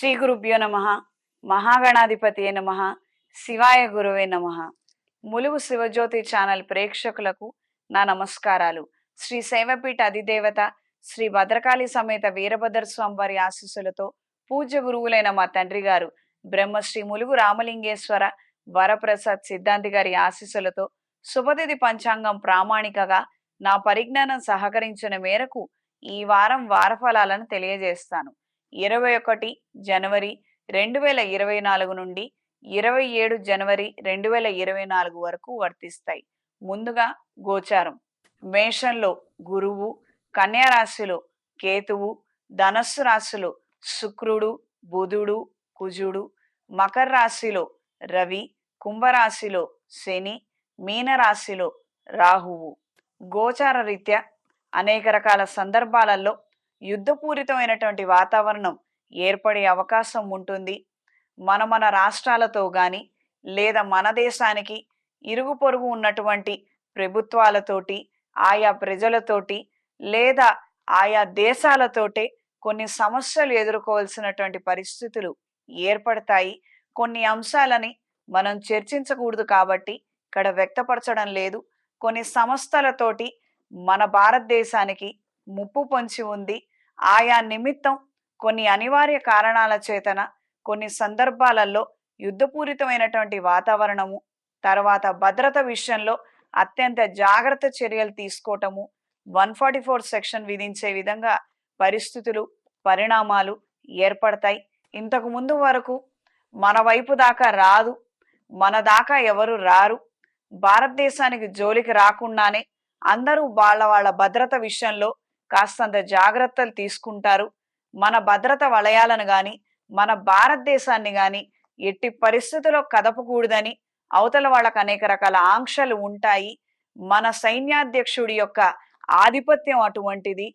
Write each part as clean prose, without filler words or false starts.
శ్రీ గురుభ్యో నమ. మహాగణాధిపతియే నమ. శివాయ గురువే నమ. ములుగు శివజ్యోతి ఛానల్ ప్రేక్షకులకు నా నమస్కారాలు. శ్రీ శైవపీఠ అధిదేవత శ్రీ భద్రకాళి సమేత వీరభద్ర స్వామి వారి ఆశీస్సులతో పూజ్య గురువులైన మా తండ్రి గారు బ్రహ్మశ్రీ ములుగు రామలింగేశ్వర వరప్రసాద్ సిద్ధాంతి గారి ఆశీస్సులతో శుభతిథి పంచాంగం ప్రామాణికగా నా పరిజ్ఞానం సహకరించిన మేరకు ఈ వారం వారఫలాలను తెలియజేస్తాను. 21 జనవరి 2024 నుండి 27 జనవరి 2024 వరకు వర్తిస్తాయి. ముందుగా గోచారం. మేషంలో గురువు, కన్యా రాశిలో కేతువు, ధనస్సు రాశిలో శుక్రుడు, బుధుడు, కుజుడు, మకర రాశిలో రవి, కుంభరాశిలో శని, మీనరాశిలో రాహువు. గోచార రీత్యా అనేక రకాల సందర్భాలలో యుద్ధపూరితమైనటువంటి వాతావరణం ఏర్పడే అవకాశం ఉంటుంది. మన రాష్ట్రాలతో కానీ లేదా మన దేశానికి ఇరుగు పొరుగు ఉన్నటువంటి ప్రభుత్వాలతోటి, ఆయా ప్రజలతోటి లేదా ఆయా దేశాలతోటే కొన్ని సమస్యలు ఎదుర్కోవాల్సినటువంటి పరిస్థితులు ఏర్పడతాయి. కొన్ని అంశాలని మనం చర్చించకూడదు కాబట్టి ఇక్కడ వ్యక్తపరచడం లేదు. కొన్ని సంస్థలతోటి మన భారతదేశానికి ముప్పు పొంచి ఉంది. ఆయా నిమిత్తం కొన్ని అనివార్య కారణాల చేతన కొన్ని సందర్భాలలో యుద్ధపూరితమైనటువంటి వాతావరణము, తర్వాత భద్రత విషయంలో అత్యంత జాగ్రత్త చర్యలు తీసుకోవటము, 144 సెక్షన్ విధించే విధంగా పరిస్థితులు, పరిణామాలు ఏర్పడతాయి. ఇంతకు ముందు వరకు మన వైపు దాకా రాదు, మన దాకా ఎవరు రారు, భారతదేశానికి జోలికి రాకుండానే అందరూ వాళ్ళ భద్రత విషయంలో కాస్తంత జాగ్రత్తలు తీసుకుంటారు. మన భద్రత వలయాలను గాని మన భారతదేశాన్ని గాని ఎట్టి పరిస్థితుల్లో కదపకూడదని అవతల వాళ్ళకు అనేక రకాల ఆంక్షలు ఉంటాయి. మన సైన్యాధ్యక్షుడి యొక్క ఆధిపత్యం అటువంటిది.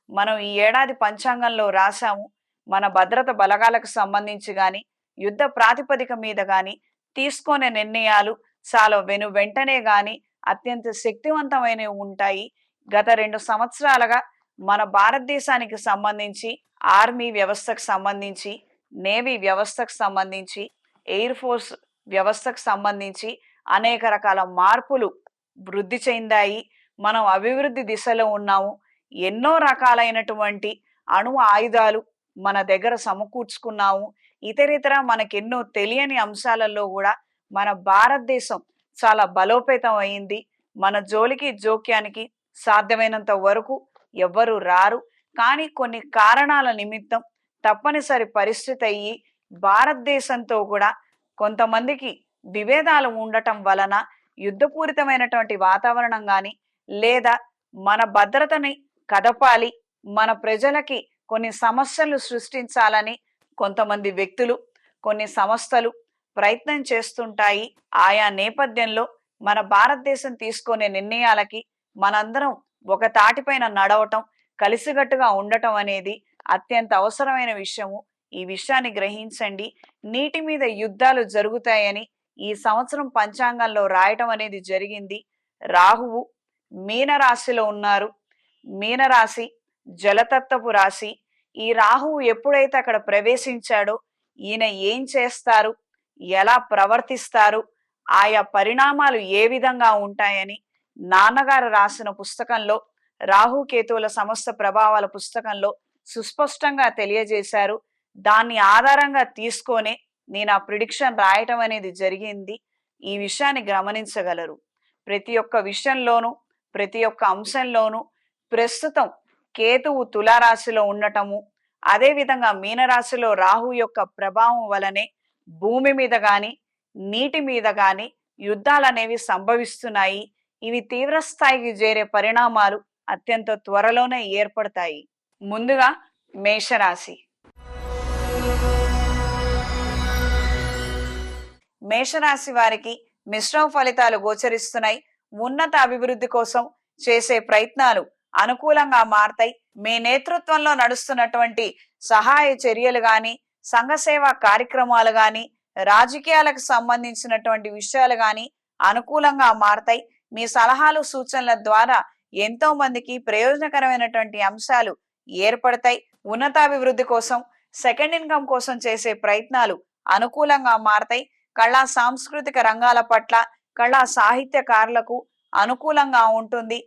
మనం ఈ ఏడాది పంచాంగంలో రాశాము. మన భద్రత బలగాలకు సంబంధించి గాని యుద్ధ ప్రాతిపదిక మీద గాని తీసుకునే నిర్ణయాలు చాలా వెంటనే గాని అత్యంత శక్తివంతమైనవి ఉంటాయి. గత 2 సంవత్సరాలుగా మన భారతదేశానికి సంబంధించి ఆర్మీ వ్యవస్థకు సంబంధించి, నేవీ వ్యవస్థకు సంబంధించి, ఎయిర్ ఫోర్స్ వ్యవస్థకు సంబంధించి అనేక రకాల మార్పులు వృద్ధి చెందాయి. మనం అభివృద్ధి దిశలో ఉన్నాము. ఎన్నో రకాలైనటువంటి అణు ఆయుధాలు మన దగ్గర సమకూర్చుకున్నాము. ఇతరితర మనకెన్నో తెలియని అంశాలలో కూడా మన భారతదేశం చాలా బలోపేతం అయింది. మన జోలికి జోక్యానికి సాధ్యమైనంత వరకు ఎవ్వరు రారు. కానీ కొన్ని కారణాల నిమిత్తం తప్పనిసరి పరిస్థితి అయ్యి భారతదేశంతో కూడా కొంతమందికి విభేదాలు ఉండటం వలన యుద్ధపూరితమైనటువంటి వాతావరణం కానీ లేదా మన భద్రతని కదపాలి, మన ప్రజలకి కొన్ని సమస్యలు సృష్టించాలని కొంతమంది వ్యక్తులు, కొన్ని సంస్థలు ప్రయత్నం చేస్తుంటాయి. ఆయా నేపథ్యంలో మన భారతదేశం తీసుకునే నిర్ణయాలకి మనందరం ఒక తాటిపైన నడవటం, కలిసికట్టుగా ఉండటం అనేది అత్యంత అవసరమైన విషయము. ఈ విషయాన్ని గ్రహించండి. నీటి మీద యుద్ధాలు జరుగుతాయని ఈ సంవత్సరం పంచాంగంలో రాయటం అనేది జరిగింది. రాహువు మీనరాశిలో ఉన్నారు. మీనరాశి జలతత్వపు రాశి. ఈ రాహువు ఎప్పుడైతే అక్కడ ప్రవేశించాడో ఈయన ఏం చేస్తారు, ఎలా ప్రవర్తిస్తారు, ఆయా పరిణామాలు ఏ విధంగా ఉంటాయని నాన్నగారు రాసిన పుస్తకంలో, రాహుకేతువుల సమస్త ప్రభావాల పుస్తకంలో సుస్పష్టంగా తెలియజేశారు. దాన్ని ఆధారంగా తీసుకొనే నేను ఆ ప్రిడిక్షన్ రాయటం అనేది జరిగింది. ఈ విషయాన్ని గమనించగలరు. ప్రతి ఒక్క విషయంలోనూ, ప్రతి ఒక్క అంశంలోనూ ప్రస్తుతం కేతువు తులారాశిలో ఉండటము, అదేవిధంగా మీనరాశిలో రాహు యొక్క ప్రభావం వలనే భూమి మీద గాని నీటి మీద గాని యుద్ధాలు అనేవి సంభవిస్తున్నాయి. ఇవి తీవ్ర స్థాయికి చేరే పరిణామాలు అత్యంత త్వరలోనే ఏర్పడతాయి. ముందుగా మేషరాశి. మేషరాశి వారికి మిశ్రమ ఫలితాలు గోచరిస్తున్నాయి. ఉన్నత అభివృద్ధి కోసం చేసే ప్రయత్నాలు అనుకూలంగా మారతాయి. మీ నేతృత్వంలో నడుస్తున్నటువంటి సహాయ చర్యలు గాని, సంఘ సేవా కార్యక్రమాలు గాని, రాజకీయాలకు సంబంధించినటువంటి విషయాలు గాని అనుకూలంగా మారతాయి. మీ సలహాలు సూచనల ద్వారా ఎంతో మందికి ప్రయోజనకరమైనటువంటి అంశాలు ఏర్పడతాయి. ఉన్నతాభివృద్ధి కోసం సెకండ్ ఇన్కమ్ కోసం చేసే ప్రయత్నాలు అనుకూలంగా మారతాయి. కళా సాంస్కృతిక రంగాల పట్ల కళా సాహిత్యకారులకు అనుకూలంగా ఉంటుంది.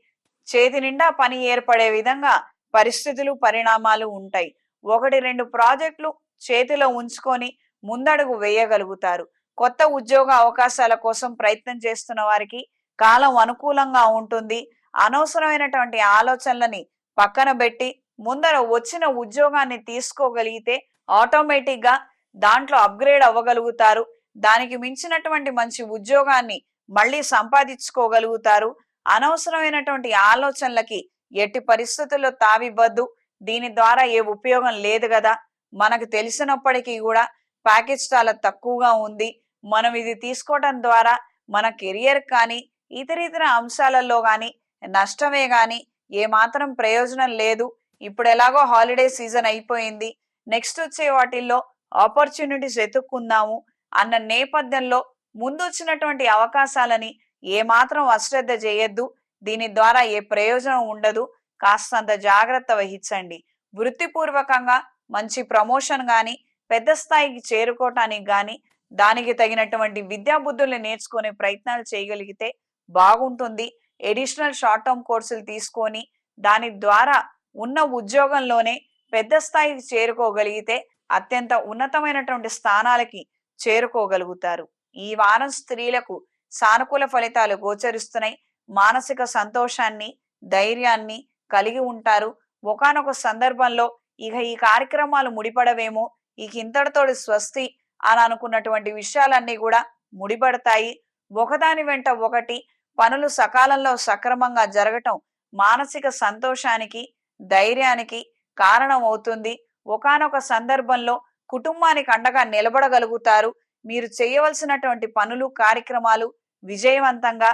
చేతి నిండా పని ఏర్పడే విధంగా పరిస్థితులు పరిణామాలు ఉంటాయి. 1-2 ప్రాజెక్టులు చేతిలో ఉంచుకొని ముందడుగు వేయగలుగుతారు. కొత్త ఉద్యోగ అవకాశాల కోసం ప్రయత్నం చేస్తున్న వారికి కాలం అనుకూలంగా ఉంటుంది. అనవసరమైనటువంటి ఆలోచనలని పక్కన పెట్టి ముందర వచ్చిన ఉద్యోగాన్ని తీసుకోగలిగితే ఆటోమేటిక్ గా దాంట్లో అప్గ్రేడ్ అవ్వగలుగుతారు. దానికి మించినటువంటి మంచి ఉద్యోగాన్ని మళ్ళీ సంపాదించుకోగలుగుతారు. అనవసరమైనటువంటి ఆలోచనలకి ఎట్టి పరిస్థితుల్లో తావివ్వద్దు. దీని ద్వారా ఏ ఉపయోగం లేదు కదా, మనకు తెలిసినప్పటికీ కూడా ప్యాకేజ్ చాలా తక్కువగా ఉంది, మనం ఇది తీసుకోవడం ద్వారా మన కెరియర్ కానీ ఇతర అంశాలలో కానీ నష్టమే గాని ఏమాత్రం ప్రయోజనం లేదు. ఇప్పుడు ఎలాగో హాలిడే సీజన్ అయిపోయింది, నెక్స్ట్ వచ్చే వాటిల్లో ఆపర్చునిటీస్ వెతుక్కుందాము అన్న నేపథ్యంలో ముందొచ్చినటువంటి అవకాశాలని ఏమాత్రం అశ్రద్ధ చేయొద్దు. దీని ద్వారా ఏ ప్రయోజనం ఉండదు. కాస్తంత జాగ్రత్త వహించండి. వృత్తిపూర్వకంగా మంచి ప్రమోషన్ గాని పెద్ద స్థాయికి చేరుకోవటానికి గాని దానికి తగినటువంటి విద్యా బుద్ధుల్ని నేర్చుకునే ప్రయత్నాలు చేయగలిగితే బాగుంటుంది. ఎడిషనల్ షార్ట్ టర్మ్ కోర్సులు తీసుకొని దాని ద్వారా ఉన్న ఉద్యోగంలోనే పెద్ద స్థాయికి చేరుకోగలిగితే అత్యంత ఉన్నతమైనటువంటి స్థానాలకి చేరుకోగలుగుతారు. ఈ వారం స్త్రీలకు సానుకూల ఫలితాలు గోచరిస్తున్నాయి. మానసిక సంతోషాన్ని ధైర్యాన్ని కలిగి ఉంటారు. ఒకానొక సందర్భంలో ఇక ఈ కార్యక్రమాలు ముడిపడవేమో, ఇక ఇంతటితోటి స్వస్తి అని అనుకున్నటువంటి విషయాలన్నీ కూడా ముడిపడతాయి. ఒకదాని వెంట ఒకటి పనులు సకాలంలో సక్రమంగా జరగటం మానసిక సంతోషానికి ధైర్యానికి కారణం అవుతుంది. ఒకానొక సందర్భంలో కుటుంబానికి అండగా నిలబడగలుగుతారు. మీరు చేయవలసినటువంటి పనులు కార్యక్రమాలు విజయవంతంగా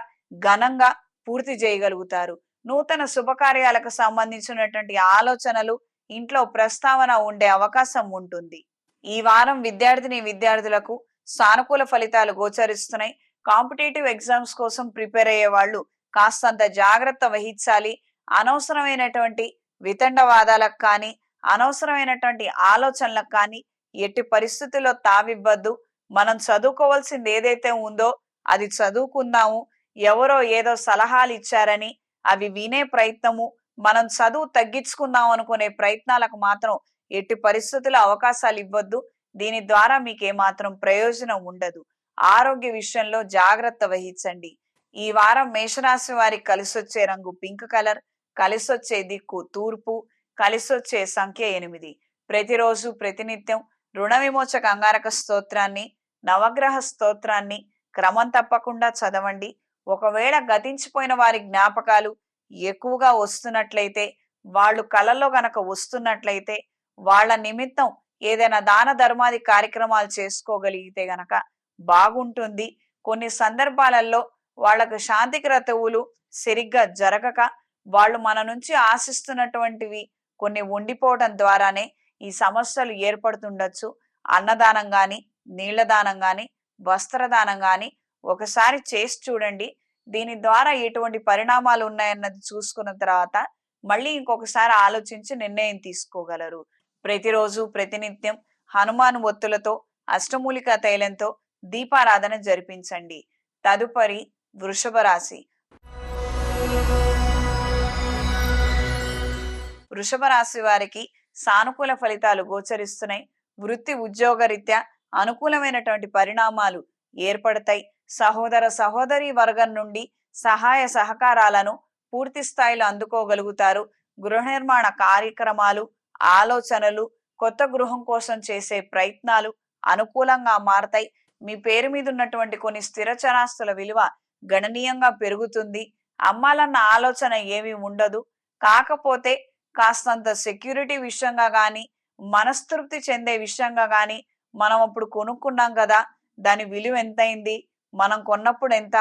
ఘనంగా పూర్తి చేయగలుగుతారు. నూతన శుభకార్యాలకు సంబంధించినటువంటి ఆలోచనలు ఇంట్లో ప్రస్తావన ఉండే అవకాశం ఉంటుంది. ఈ వారం విద్యార్థులకు సానుకూల ఫలితాలు గోచరిస్తున్నాయి. కాంపిటేటివ్ ఎగ్జామ్స్ కోసం ప్రిపేర్ అయ్యే వాళ్ళు కాస్తంత జాగ్రత్త వహించాలి. అనవసరమైనటువంటి వితండవాదాలకు కానీ అనవసరమైనటువంటి ఆలోచనలకు కానీ ఎట్టి పరిస్థితుల్లో తావివ్వద్దు. మనం చదువుకోవాల్సింది ఏదైతే ఉందో అది చదువుకుందాము. ఎవరో ఏదో సలహాలు ఇచ్చారని అవి వినే ప్రయత్నము, మనం చదువు తగ్గించుకుందాం అనుకునే ప్రయత్నాలకు మాత్రం ఎట్టి పరిస్థితుల్లో అవకాశాలు ఇవ్వద్దు. దీని ద్వారా మీకు ఏమాత్రం ప్రయోజనం ఉండదు. ఆరోగ్య విషయంలో జాగ్రత్త వహించండి. ఈ వారం మేషరాశి వారికి కలిసొచ్చే రంగు పింక్ కలర్, కలిసొచ్చే దిక్కు తూర్పు, కలిసొచ్చే సంఖ్య 8. ప్రతిరోజు ప్రతినిత్యం రుణ విమోచక అంగారక స్తోత్రాన్ని, నవగ్రహ స్తోత్రాన్ని క్రమం తప్పకుండా చదవండి. ఒకవేళ గతించిపోయిన వారి జ్ఞాపకాలు ఎక్కువగా వస్తున్నట్లయితే, వాళ్ళు కళల్లో గనక వస్తున్నట్లయితే వాళ్ళ నిమిత్తం ఏదైనా దాన ధర్మాది కార్యక్రమాలు చేసుకోగలిగితే గనక బాగుంటుంది. కొన్ని సందర్భాలలో వాళ్ళకు శాంతి క్రతువులు సరిగ్గా జరగక వాళ్ళు మన నుంచి ఆశిస్తున్నటువంటివి కొన్ని ఉండిపోవడం ద్వారానే ఈ సమస్యలు ఏర్పడుతుండొచ్చు. అన్నదానం గాని, నీళ్ల దానం గాని, వస్త్రదానం గాని ఒకసారి చేసి చూడండి. దీని ద్వారా ఎటువంటి పరిణామాలు ఉన్నాయన్నది చూసుకున్న తర్వాత మళ్ళీ ఇంకొకసారి ఆలోచించి నిర్ణయం తీసుకోగలరు. ప్రతిరోజు ప్రతినిత్యం హనుమాన్ ఒత్తులతో అష్టమూలికా తైలంతో దీపారాధన జరిపించండి. తదుపరి వృషభ రాశి. వృషభ రాశి వారికి సానుకూల ఫలితాలు గోచరిస్తున్నాయి. వృత్తి ఉద్యోగ రీత్యా అనుకూలమైనటువంటి పరిణామాలు ఏర్పడతాయి. సహోదర సహోదరి వర్గం నుండి సహాయ సహకారాలను పూర్తి స్థాయిలో అందుకోగలుగుతారు. గృహ నిర్మాణ కార్యక్రమాలు, ఆలోచనలు, కొత్త గృహం కోసం చేసే ప్రయత్నాలు అనుకూలంగా మారతాయి. మీ పేరు మీద ఉన్నటువంటి కొన్ని స్థిర చరాస్తుల విలువ గణనీయంగా పెరుగుతుంది. అమ్మాలన్న ఆలోచన ఏమీ ఉండదు. కాకపోతే కాస్తంత సెక్యూరిటీ విషయంగా గాని, మనస్తృప్తి చెందే విషయంగా గాని, మనం అప్పుడు కొనుక్కున్నాం కదా, దాని విలువ ఎంతైంది, మనం కొన్నప్పుడు ఎంత,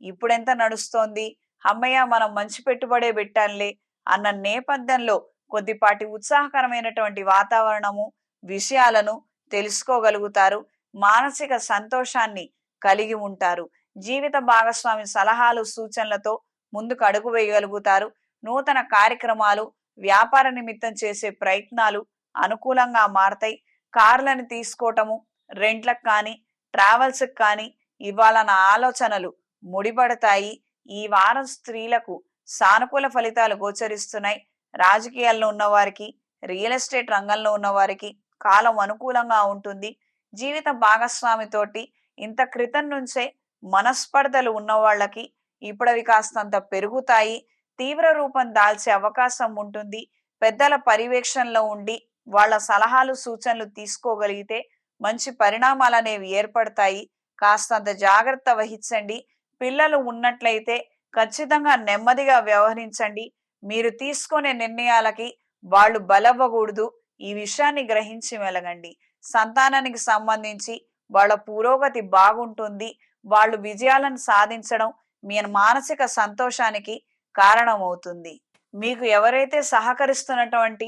ఇప్పుడెంత నడుస్తోంది, అమ్మయ్య మనం మంచి పెట్టుబడే పెట్టాలే అన్న నేపథ్యంలో కొద్దిపాటి ఉత్సాహకరమైనటువంటి వాతావరణము విషయాలను తెలుసుకోగలుగుతారు. మానసిక సంతోషాన్ని కలిగి ఉంటారు. జీవిత భాగస్వామి సలహాలు సూచనలతో ముందుకు అడుగు వేయగలుగుతారు. నూతన కార్యక్రమాలు, వ్యాపార నిమిత్తం చేసే ప్రయత్నాలు అనుకూలంగా మారతాయి. కార్లను తీసుకోవటము, రెంట్లకు కానీ ట్రావెల్స్కి కానీ ఇవ్వాలన్న ఆలోచనలు ముడిపడతాయి. ఈ వారం స్త్రీలకు సానుకూల ఫలితాలు గోచరిస్తున్నాయి. రాజకీయాల్లో ఉన్నవారికి, రియల్ ఎస్టేట్ రంగంలో ఉన్నవారికి కాలం అనుకూలంగా ఉంటుంది. జీవిత భాగస్వామితోటి ఇంత క్రితం నుంచే మనస్పర్ధలు ఉన్న వాళ్ళకి ఇప్పుడు అవి కాస్తంత పెరుగుతాయి. తీవ్ర రూపం దాల్చే అవకాశం ఉంటుంది. పెద్దల పర్యవేక్షణలో ఉండి వాళ్ళ సలహాలు సూచనలు తీసుకోగలిగితే మంచి పరిణామాలు అనేవి ఏర్పడతాయి. కాస్తంత జాగ్రత్త వహించండి. పిల్లలు ఉన్నట్లయితే ఖచ్చితంగా నెమ్మదిగా వ్యవహరించండి. మీరు తీసుకునే నిర్ణయాలకి వాళ్ళు బలవ్వకూడదు. ఈ విషయాన్ని గ్రహించి మెలగండి. సంతానానికి సంబంధించి వాళ్ళ పురోగతి బాగుంటుంది. వాళ్ళు విజయాలను సాధించడం మీ మానసిక సంతోషానికి కారణమవుతుంది. మీకు ఎవరైతే సహకరిస్తున్నటువంటి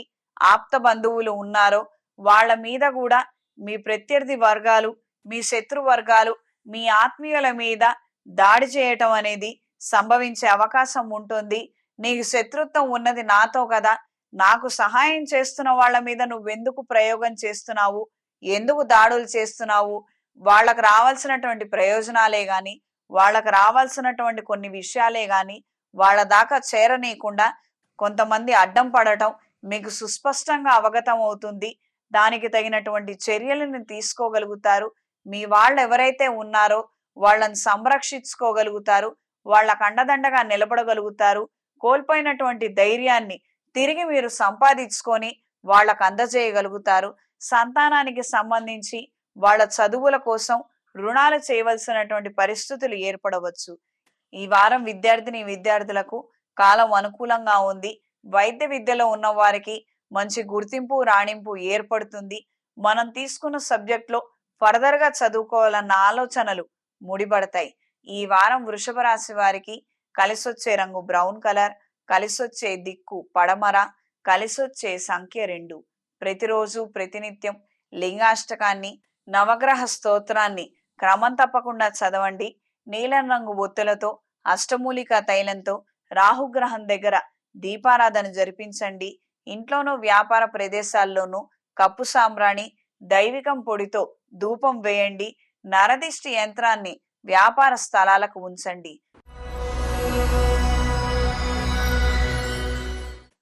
ఆప్త బంధువులు ఉన్నారో వాళ్ళ మీద కూడా మీ ప్రత్యర్థి వర్గాలు, మీ శత్రు వర్గాలు, మీ ఆత్మీయుల మీద దాడి చేయటం అనేది సంభవించే అవకాశం ఉంటుంది. నీకు శత్రుత్వం ఉన్నది నాతో కదా, నాకు సహాయం చేస్తున్న వాళ్ళ మీద నువ్వెందుకు ప్రయోగం చేస్తున్నావు, ఎందుకు దాడులు చేస్తున్నావు, వాళ్ళకు రావాల్సినటువంటి ప్రయోజనాలే గాని, వాళ్ళకు రావాల్సినటువంటి కొన్ని విషయాలే గాని వాళ్ళ దాకా చేరనీయకుండా కొంతమంది అడ్డం పడటం మీకు సుస్పష్టంగా అవగతం అవుతుంది. దానికి తగినటువంటి చర్యలను తీసుకోగలుగుతారు. మీ వాళ్ళు ఎవరైతే ఉన్నారో వాళ్ళని సంరక్షించుకోగలుగుతారు. వాళ్ళకు అండదండగా నిలబడగలుగుతారు. కోల్పోయినటువంటి ధైర్యాన్ని తిరిగి మీరు సంపాదించుకొని వాళ్ళకు అందజేయగలుగుతారు. సంతానానికి సంబంధించి వాళ్ళ చదువుల కోసం రుణాలు చేయవలసినటువంటి పరిస్థితులు ఏర్పడవచ్చు. ఈ వారం విద్యార్థులకు కాలం అనుకూలంగా ఉంది. వైద్య విద్యలో ఉన్న వారికి మంచి గుర్తింపు, రాణింపు ఏర్పడుతుంది. మనం తీసుకున్న సబ్జెక్ట్ లో ఫర్దర్ గా చదువుకోవాలన్న ఆలోచనలు ముడిపడతాయి. ఈ వారం వృషభ రాశి వారికి కలిసొచ్చే రంగు బ్రౌన్ కలర్, కలిసొచ్చే దిక్కు పడమర, కలిసొచ్చే సంఖ్య 2. ప్రతిరోజు ప్రతినిత్యం లింగాష్టకాన్ని, నవగ్రహ స్తోత్రాన్ని క్రమం తప్పకుండా చదవండి. నీలం రంగు ఒత్తులతో, అష్టమూలికా తైలంతో రాహుగ్రహం దగ్గర దీపారాధన జరిపించండి. ఇంట్లోనూ వ్యాపార ప్రదేశాల్లోనూ కప్పు సాంబ్రాణి, దైవికం పొడితో ధూపం వేయండి. నరదిష్టి యంత్రాన్ని వ్యాపార స్థలాలకు ఉంచండి.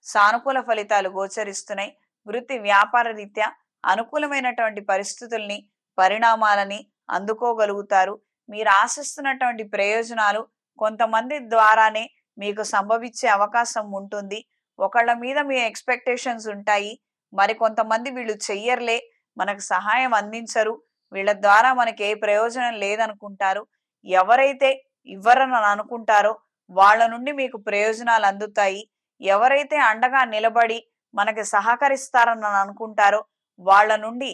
సానుకూల ఫలితాలు గోచరిస్తున్నాయి. వృత్తి వ్యాపార రీత్యా అనుకూలమైనటువంటి పరిస్థితుల్ని, పరిణామాలని అందుకోగలుగుతారు. మీరు ఆశిస్తున్నటువంటి ప్రయోజనాలు కొంతమంది ద్వారానే మీకు సంభవించే అవకాశం ఉంటుంది. ఒకళ్ళ మీద మీ ఎక్స్పెక్టేషన్స్ ఉంటాయి. మరి కొంతమంది వీళ్ళు చెయ్యర్లే, మనకు సహాయం అందించరు, వీళ్ళ ద్వారా మనకి ఏ ప్రయోజనం లేదనుకుంటారు. ఎవరైతే ఇవ్వరని అనుకుంటారో వాళ్ళ నుండి మీకు ప్రయోజనాలు అందుతాయి. ఎవరైతే అండగా నిలబడి మనకి సహకరిస్తారని అనుకుంటారో వాళ్ళ నుండి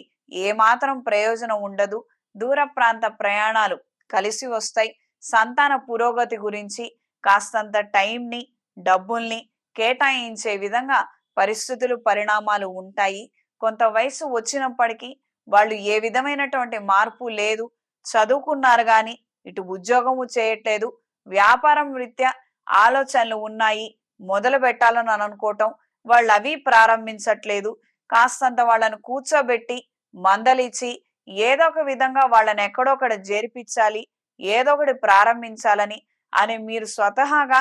ఏమాత్రం ప్రయోజనం ఉండదు. దూర ప్రాంత ప్రయాణాలు కలిసి వస్తాయి. సంతాన పురోగతి గురించి కాస్తంత టైంని, డబ్బుల్ని కేటాయించే విధంగా పరిస్థితులు, పరిణామాలు ఉంటాయి. కొంత వయసు వచ్చినప్పటికీ వాళ్ళు ఏ విధమైనటువంటి మార్పు లేదు. చదువుకున్నారు కానీ ఇటు ఉద్యోగము చేయట్లేదు. వ్యాపారం రీత్యా ఆలోచనలు ఉన్నాయి, మొదలు పెట్టాలని అనుకోవటం, వాళ్ళు అవి ప్రారంభించట్లేదు. కాస్తంత వాళ్ళను కూర్చోబెట్టి మందలిచ్చి ఏదో ఒక విధంగా వాళ్ళని ఎక్కడొక్కడ చేర్పించాలి, ఏదో ఒకటి ప్రారంభించాలని అని మీరు స్వతహాగా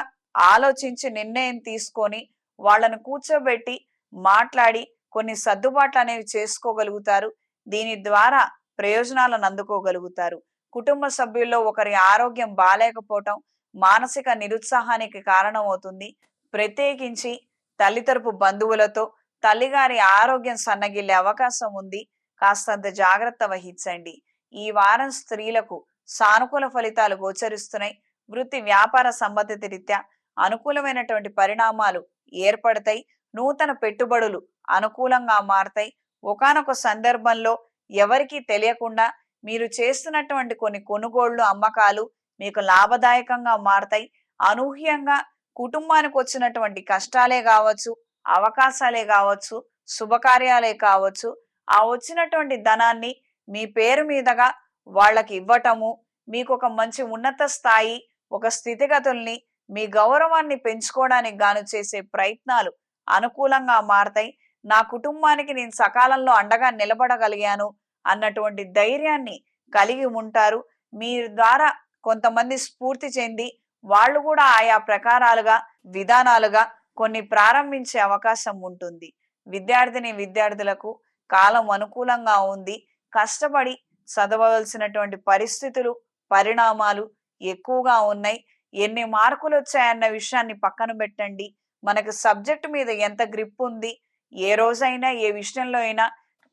ఆలోచించి నిర్ణయం తీసుకొని వాళ్ళను కూర్చోబెట్టి మాట్లాడి కొన్ని సర్దుబాట్లు అనేవి చేసుకోగలుగుతారు. దీని ద్వారా ప్రయోజనాలను అందుకోగలుగుతారు. కుటుంబ సభ్యుల్లో ఒకరి ఆరోగ్యం బాలేకపోవటం మానసిక నిరుత్సాహానికి కారణమవుతుంది. ప్రత్యేకించి తల్లితరపు బంధువులతో తల్లిగారి ఆరోగ్యం సన్నగిల్లే అవకాశం ఉంది. కాస్తంత జాగ్రత్త వహించండి. ఈ వారం స్త్రీలకు సానుకూల ఫలితాలు గోచరిస్తున్నాయి. వృత్తి వ్యాపార సంబంధిత రీత్యా అనుకూలమైనటువంటి పరిణామాలు ఏర్పడతాయి. నూతన పెట్టుబడులు అనుకూలంగా మారతాయి. ఒకానొక సందర్భంలో ఎవరికీ తెలియకుండా మీరు చేస్తున్నటువంటి కొన్ని కొనుగోళ్లు, అమ్మకాలు మీకు లాభదాయకంగా మారతాయి. అనూహ్యంగా కుటుంబానికి వచ్చినటువంటి కష్టాలే కావచ్చు, అవకాశాలే కావచ్చు, శుభకార్యాలే కావచ్చు, ఆ వచ్చినటువంటి ధనాన్ని మీ పేరు మీదగా వాళ్ళకి ఇవ్వటము, మీకు ఒక మంచి ఉన్నత స్థాయి, ఒక స్థితిగతుల్ని, మీ గౌరవాన్ని పెంచుకోవడానికి గాను చేసే ప్రయత్నాలు అనుకూలంగా మారతాయి. నా కుటుంబానికి నేను సకాలంలో అండగా నిలబడగలిగాను అన్నటువంటి ధైర్యాన్ని కలిగి ఉంటారు. మీ ద్వారా కొంతమంది స్ఫూర్తి చెంది వాళ్ళు కూడా ఆయా ప్రకారాలుగా విధానాలుగా కొన్ని ప్రారంభించే అవకాశం ఉంటుంది. విద్యార్థులకు కాలం అనుకూలంగా ఉంది. కష్టపడి చదవవలసినటువంటి పరిస్థితులు పరిణామాలు ఎక్కువగా ఉన్నాయి. ఎన్ని మార్కులు వచ్చాయన్న విషయాన్ని పక్కన పెట్టండి. మనకు సబ్జెక్ట్ మీద ఎంత గ్రిప్ ఉంది, ఏ రోజైనా ఏ విషయంలో అయినా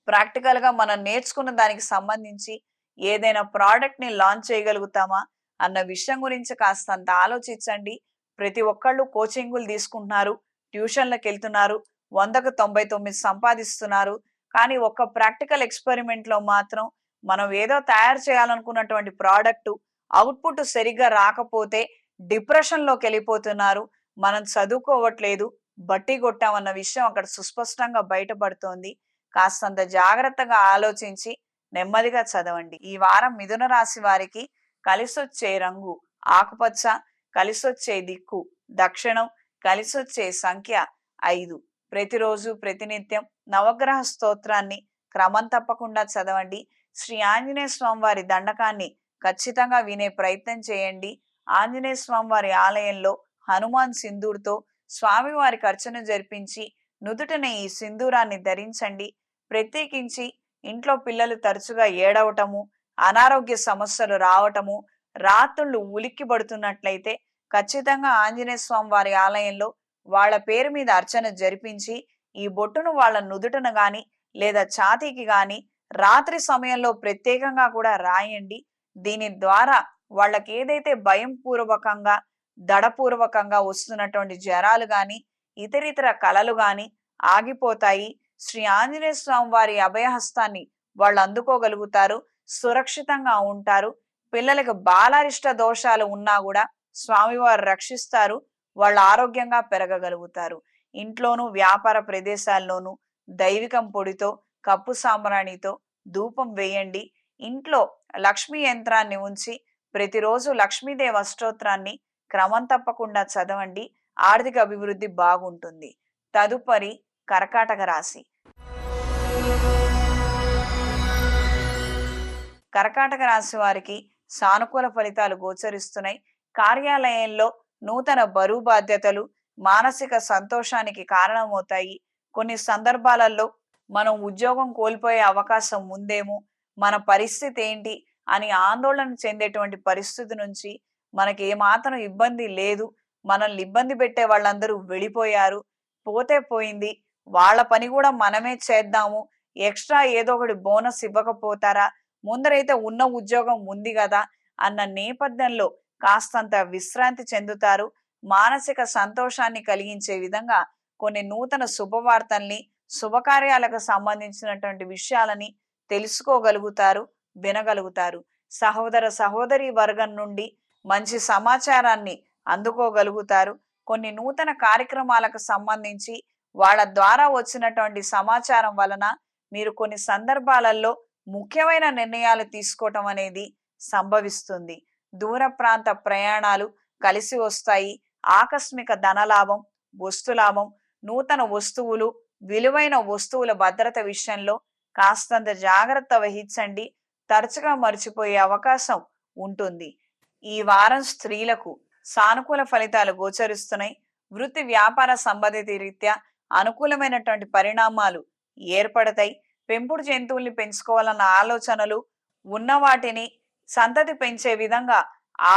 ప్రాక్టికల్ గా మనం నేర్చుకున్న దానికి సంబంధించి ఏదైనా ప్రోడక్ట్ ని లాంచ్ చేయగలుగుతామా అన్న విషయం గురించి కాస్తంత ఆలోచించండి. ప్రతి ఒక్కళ్ళు కోచింగులు తీసుకుంటున్నారు, ట్యూషన్లకు వెళ్తున్నారు, 100కు 99 సంపాదిస్తున్నారు. కానీ ఒక్క ప్రాక్టికల్ ఎక్స్పెరిమెంట్ లో మాత్రం మనం ఏదో తయారు చేయాలనుకున్నటువంటి ప్రోడక్ట్ అవుట్పుట్ సరిగ్గా రాకపోతే డిప్రెషన్ లోకి వెళ్ళిపోతున్నారు. మనం చదువుకోవట్లేదు, బట్టి కొట్టామన్న విషయం అక్కడ సుస్పష్టంగా బయటపడుతోంది. కాస్తంత జాగ్రత్తగా ఆలోచించి నెమ్మదిగా చదవండి. ఈ వారం మిథున రాశి వారికి కలిసొచ్చే రంగు ఆకుపచ్చ, కలిసొచ్చే దిక్కు దక్షిణం, కలిసొచ్చే సంఖ్య 5. ప్రతిరోజు ప్రతినిత్యం నవగ్రహ స్తోత్రాన్ని క్రమం తప్పకుండా చదవండి. శ్రీ ఆంజనేయ స్వామి వారి దండకాన్ని ఖచ్చితంగా వినే ప్రయత్నం చేయండి. ఆంజనేయ స్వామి వారి ఆలయంలో హనుమాన్ సింధూర్తో స్వామివారికి అర్చన జరిపించి నుదుటిన ఈ సింధూరాన్ని ధరించండి. ప్రత్యేకించి ఇంట్లో పిల్లలు తరచుగా ఏడవటము, అనారోగ్య సమస్యలు రావటము, రాత్రుళ్ళు ఉలిక్కి పడుతున్నట్లయితే ఖచ్చితంగా ఆంజనేయ స్వామి వారి ఆలయంలో వాళ్ళ పేరు మీద అర్చన జరిపించి ఈ బొట్టును వాళ్ళ నుదుటన గాని లేదా ఛాతీకి గాని రాత్రి సమయంలో ప్రత్యేకంగా కూడా రాయండి. దీని ద్వారా వాళ్ళకి ఏదైతే భయం పూర్వకంగా దడపూర్వకంగా వస్తున్నటువంటి జ్వరాలు గాని ఇతరితర కలలు గాని ఆగిపోతాయి. శ్రీ ఆంజనేయ స్వామి వారి అభయహస్తాన్ని వాళ్ళు అందుకోగలుగుతారు, సురక్షితంగా ఉంటారు. పిల్లలకు బాలారిష్ట దోషాలు ఉన్నా కూడా స్వామివారు రక్షిస్తారు, వాళ్ళు ఆరోగ్యంగా పెరగగలుగుతారు. ఇంట్లోనూ వ్యాపార ప్రదేశాల్లోనూ దైవికం పొడితో కప్పు సాంబ్రాణితో ధూపం వేయండి. ఇంట్లో లక్ష్మీ యంత్రాన్ని ఉంచి ప్రతిరోజు లక్ష్మీదేవి అష్టోత్రాన్ని క్రమం తప్పకుండా చదవండి. ఆర్థిక అభివృద్ధి బాగుంటుంది. తదుపరి కర్కాటక రాశి. కర్కాటక రాశి వారికి సానుకూల ఫలితాలు గోచరిస్తున్నాయి. కార్యాలయంలో నూతన బరువు బాధ్యతలు మానసిక సంతోషానికి కారణమవుతాయి. కొన్ని సందర్భాలలో మనం ఉద్యోగం కోల్పోయే అవకాశం ఉందేమో, మన పరిస్థితి ఏంటి అని ఆందోళన చెందేటువంటి పరిస్థితి నుంచి మనకి ఏమాత్రం ఇబ్బంది లేదు. మనల్ని ఇబ్బంది పెట్టే వాళ్ళందరూ వెళ్ళిపోయారు, పోతే పోయింది, వాళ్ళ పని కూడా మనమే చేద్దాము, ఎక్స్ట్రా ఏదో ఒకటి బోనస్ ఇవ్వకపోతారా, ముందరైతే ఉన్న ఉద్యోగం ఉంది కదా అన్న నేపథ్యంలో కాస్తంత విశ్రాంతి చెందుతారు. మానసిక సంతోషాన్ని కలిగించే విధంగా కొన్ని నూతన శుభవార్తల్ని, శుభకార్యాలకు సంబంధించినటువంటి విషయాలని తెలుసుకోగలుగుతారు, వినగలుగుతారు. సహోదర సహోదరి వర్గం నుండి మంచి సమాచారాన్ని అందుకోగలుగుతారు. కొన్ని నూతన కార్యక్రమాలకు సంబంధించి వాళ్ళ ద్వారా వచ్చినటువంటి సమాచారం వలన మీరు కొన్ని సందర్భాలలో ముఖ్యమైన నిర్ణయాలు తీసుకోవటం అనేది సంభవిస్తుంది. దూర ప్రాంత ప్రయాణాలు కలిసి వస్తాయి. ఆకస్మిక ధనలాభం, వస్తులాభం, నూతన వస్తువులు, విలువైన వస్తువుల భద్రత విషయంలో కాస్తంత జాగ్రత్త వహించండి. తరచుగా మర్చిపోయే అవకాశం ఉంటుంది. ఈ వారం స్త్రీలకు సానుకూల ఫలితాలు గోచరిస్తున్నాయి. వృత్తి వ్యాపార సంబంధిత రీత్యా అనుకూలమైనటువంటి పరిణామాలు ఏర్పడతాయి. పెంపుడు జంతువుల్ని పెంచుకోవాలన్న ఆలోచనలు ఉన్న వాటిని సంతతి పెంచే విధంగా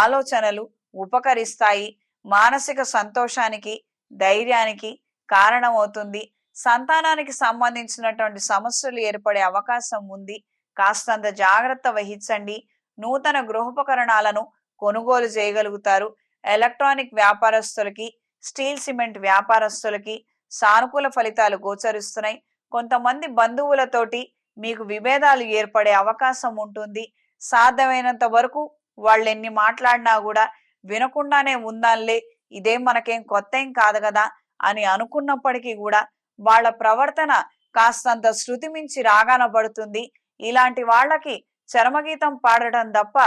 ఆలోచనలు ఉపకరిస్తాయి. మానసిక సంతోషానికి, ధైర్యానికి కారణమవుతుంది. సంతానానికి సంబంధించినటువంటి సమస్యలు ఏర్పడే అవకాశం ఉంది. కాస్తంత జాగ్రత్త వహించండి. నూతన గృహోపకరణాలను కొనుగోలు చేయగలుగుతారు. ఎలక్ట్రానిక్ వ్యాపారస్తులకి, స్టీల్ సిమెంట్ వ్యాపారస్తులకి సానుకూల ఫలితాలు గోచరిస్తున్నాయి. కొంతమంది బంధువులతోటి మీకు విభేదాలు ఏర్పడే అవకాశం ఉంటుంది. సాధ్యమైనంత వరకు వాళ్ళు ఎన్ని మాట్లాడినా కూడా వినకుండానే ఉందాంలే, ఇదేం మనకేం కొత్త ఏం కాదు కదా అని అనుకున్నప్పటికీ కూడా వాళ్ళ ప్రవర్తన కాస్తంత శృతి మించి రాగాన పడుతుంది. ఇలాంటి వాళ్ళకి చరమగీతం పాడటం తప్ప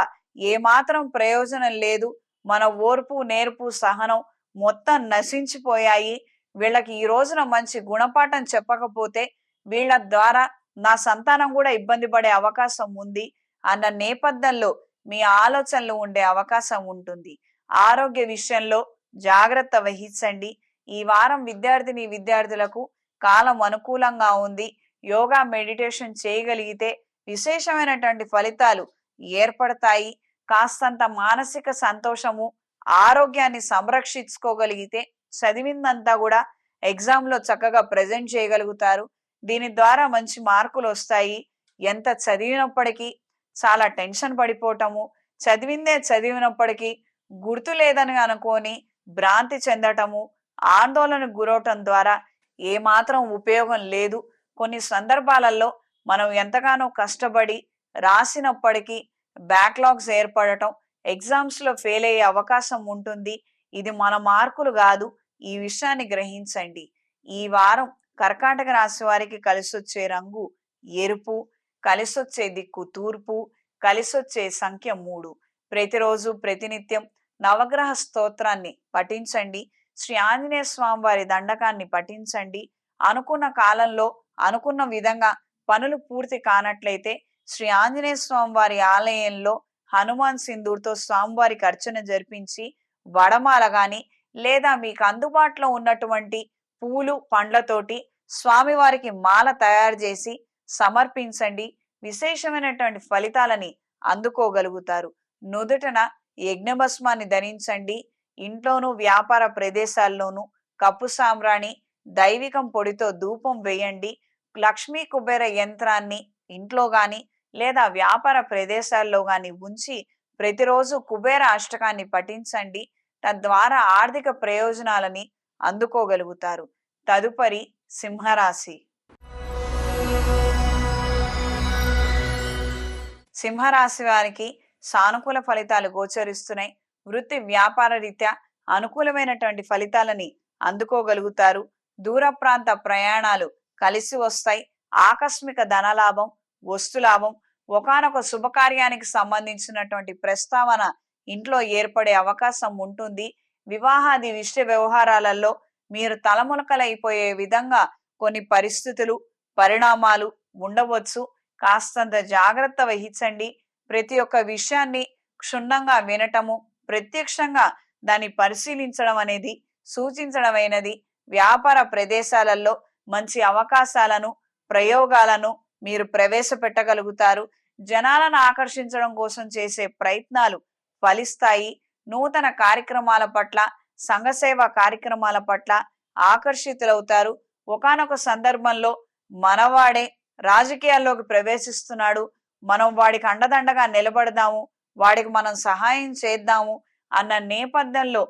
ఏమాత్రం ప్రయోజనం లేదు. మన ఓర్పు, నేర్పు, సహనం మొత్తం నశించిపోయాయి. వీళ్ళకి ఈ రోజున మంచి గుణపాఠం చెప్పకపోతే వీళ్ళ ద్వారా నా సంతానం కూడా ఇబ్బంది పడే అవకాశం ఉంది అన్న నేపథ్యంలో మీ ఆలోచనలు ఉండే అవకాశం ఉంటుంది. ఆరోగ్య విషయంలో జాగ్రత్త వహించండి. ఈ వారం విద్యార్థులకు కాలం అనుకూలంగా ఉంది. యోగా మెడిటేషన్ చేయగలిగితే విశేషమైనటువంటి ఫలితాలు ఏర్పడతాయి. కాస్తంత మానసిక సంతోషము, ఆరోగ్యాన్ని సంరక్షించుకోగలిగితే చదివిందంతా కూడా ఎగ్జామ్ లో చక్కగా ప్రజెంట్ చేయగలుగుతారు. దీని ద్వారా మంచి మార్కులు వస్తాయి. ఎంత చదివినప్పటికీ చాలా టెన్షన్ పడిపోవటము, చదివినప్పటికీ గుర్తు లేదని అనుకొని భ్రాంతి చెందటము, ఆందోళనకు గురవటం ద్వారా ఏమాత్రం ఉపయోగం లేదు. కొన్ని సందర్భాలలో మనం ఎంతగానో కష్టపడి రాసినప్పటికీ బ్యాక్లాగ్స్ ఏర్పడటం, ఎగ్జామ్స్ లో ఫెయిల్ అయ్యే అవకాశం ఉంటుంది. ఇది మన మార్కులు కాదు. ఈ విషయాన్ని గ్రహించండి. ఈ వారం కర్కాటక రాశి వారికి కలిసొచ్చే రంగు ఎరుపు, కలిసొచ్చే దిక్కు తూర్పు, కలిసొచ్చే సంఖ్య 3. ప్రతిరోజు ప్రతినిత్యం నవగ్రహ స్తోత్రాన్ని పఠించండి. శ్రీ ఆంజనేయ స్వామి వారి దండకాన్ని పఠించండి. అనుకున్న కాలంలో అనుకున్న విధంగా పనులు పూర్తి కానట్లయితే శ్రీ ఆంజనేయ స్వామి వారి ఆలయంలో హనుమాన్ సింధూర్తో స్వామివారికి అర్చన జరిపించి వడమాల గాని లేదా మీకు అందుబాటులో ఉన్నటువంటి పూలు పండ్లతోటి స్వామివారికి మాల తయారు చేసి సమర్పించండి. విశేషమైనటువంటి ఫలితాలని అందుకోగలుగుతారు. నుదుటన యజ్ఞభస్మాన్ని ధరించండి. ఇంట్లోనూ వ్యాపార ప్రదేశాల్లోనూ కప్పు సాంబ్రాణి దైవికం పొడితో ధూపం వేయండి. లక్ష్మీ కుబేర యంత్రాన్ని ఇంట్లో గాని లేదా వ్యాపార ప్రదేశాల్లో గాని ఉంచి ప్రతిరోజు కుబేర అష్టకాన్ని పఠించండి. తద్వారా ఆర్థిక ప్రయోజనాలని అందుకోగలుగుతారు. తదుపరి సింహరాశి. సింహరాశి వారికి సానుకూల ఫలితాలు గోచరిస్తున్నాయి. వృత్తి వ్యాపార రీత్యా అనుకూలమైనటువంటి ఫలితాలని అందుకోగలుగుతారు. దూర ప్రాంత ప్రయాణాలు కలిసి వస్తాయి. ఆకస్మిక ధనలాభం, వస్తులాభం, ఒకానొక శుభకార్యానికి సంబంధించినటువంటి ప్రస్తావన ఇంట్లో ఏర్పడే అవకాశం ఉంటుంది. వివాహాది విషయ వ్యవహారాలలో మీరు తలమునకలైపోయే విధంగా కొన్ని పరిస్థితులు, పరిణామాలు ఉండవచ్చు. కాస్తంత జాగ్రత్త వహించండి. ప్రతి ఒక్క విషయాన్ని క్షుణ్ణంగా వినటము, ప్రత్యక్షంగా దాన్ని పరిశీలించడం అనేది సూచించడమైనది. వ్యాపార ప్రదేశాలలో మంచి అవకాశాలను, ప్రయోగాలను మీరు ప్రవేశపెట్టగలుగుతారు. జనాలను ఆకర్షించడం కోసం చేసే ప్రయత్నాలు ఫలిస్తాయి. నూతన కార్యక్రమాల పట్ల, సంఘసేవ కార్యక్రమాల పట్ల ఆకర్షితులవుతారు. ఒకానొక సందర్భంలో మనవాడే రాజకీయాల్లోకి ప్రవేశిస్తున్నాడు, మనం వాడికి అండదండగా నిలబడదాము, వాడికి మనం సహాయం చేద్దాము అన్న నేపథ్యంలో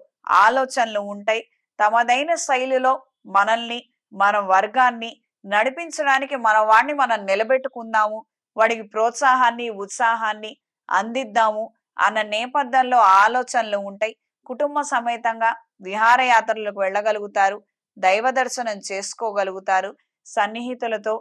ఆలోచనలు ఉంటాయి. తమదైన శైలిలో మనల్ని, మన వర్గాన్ని నడిపించడానికి మన వాడిని మనం నిలబెట్టుకుందాము, వాడికి ప్రోత్సాహాన్ని, ఉత్సాహాన్ని అందిద్దాము అన్న నేపథ్యంలో ఆలోచనలు ఉంటాయి. కుటుంబ సమేతంగా విహారయాత్రలకు వెళ్ళగలుగుతారు. దైవ దర్శనం చేసుకోగలుగుతారు. సన్నిహితులతో,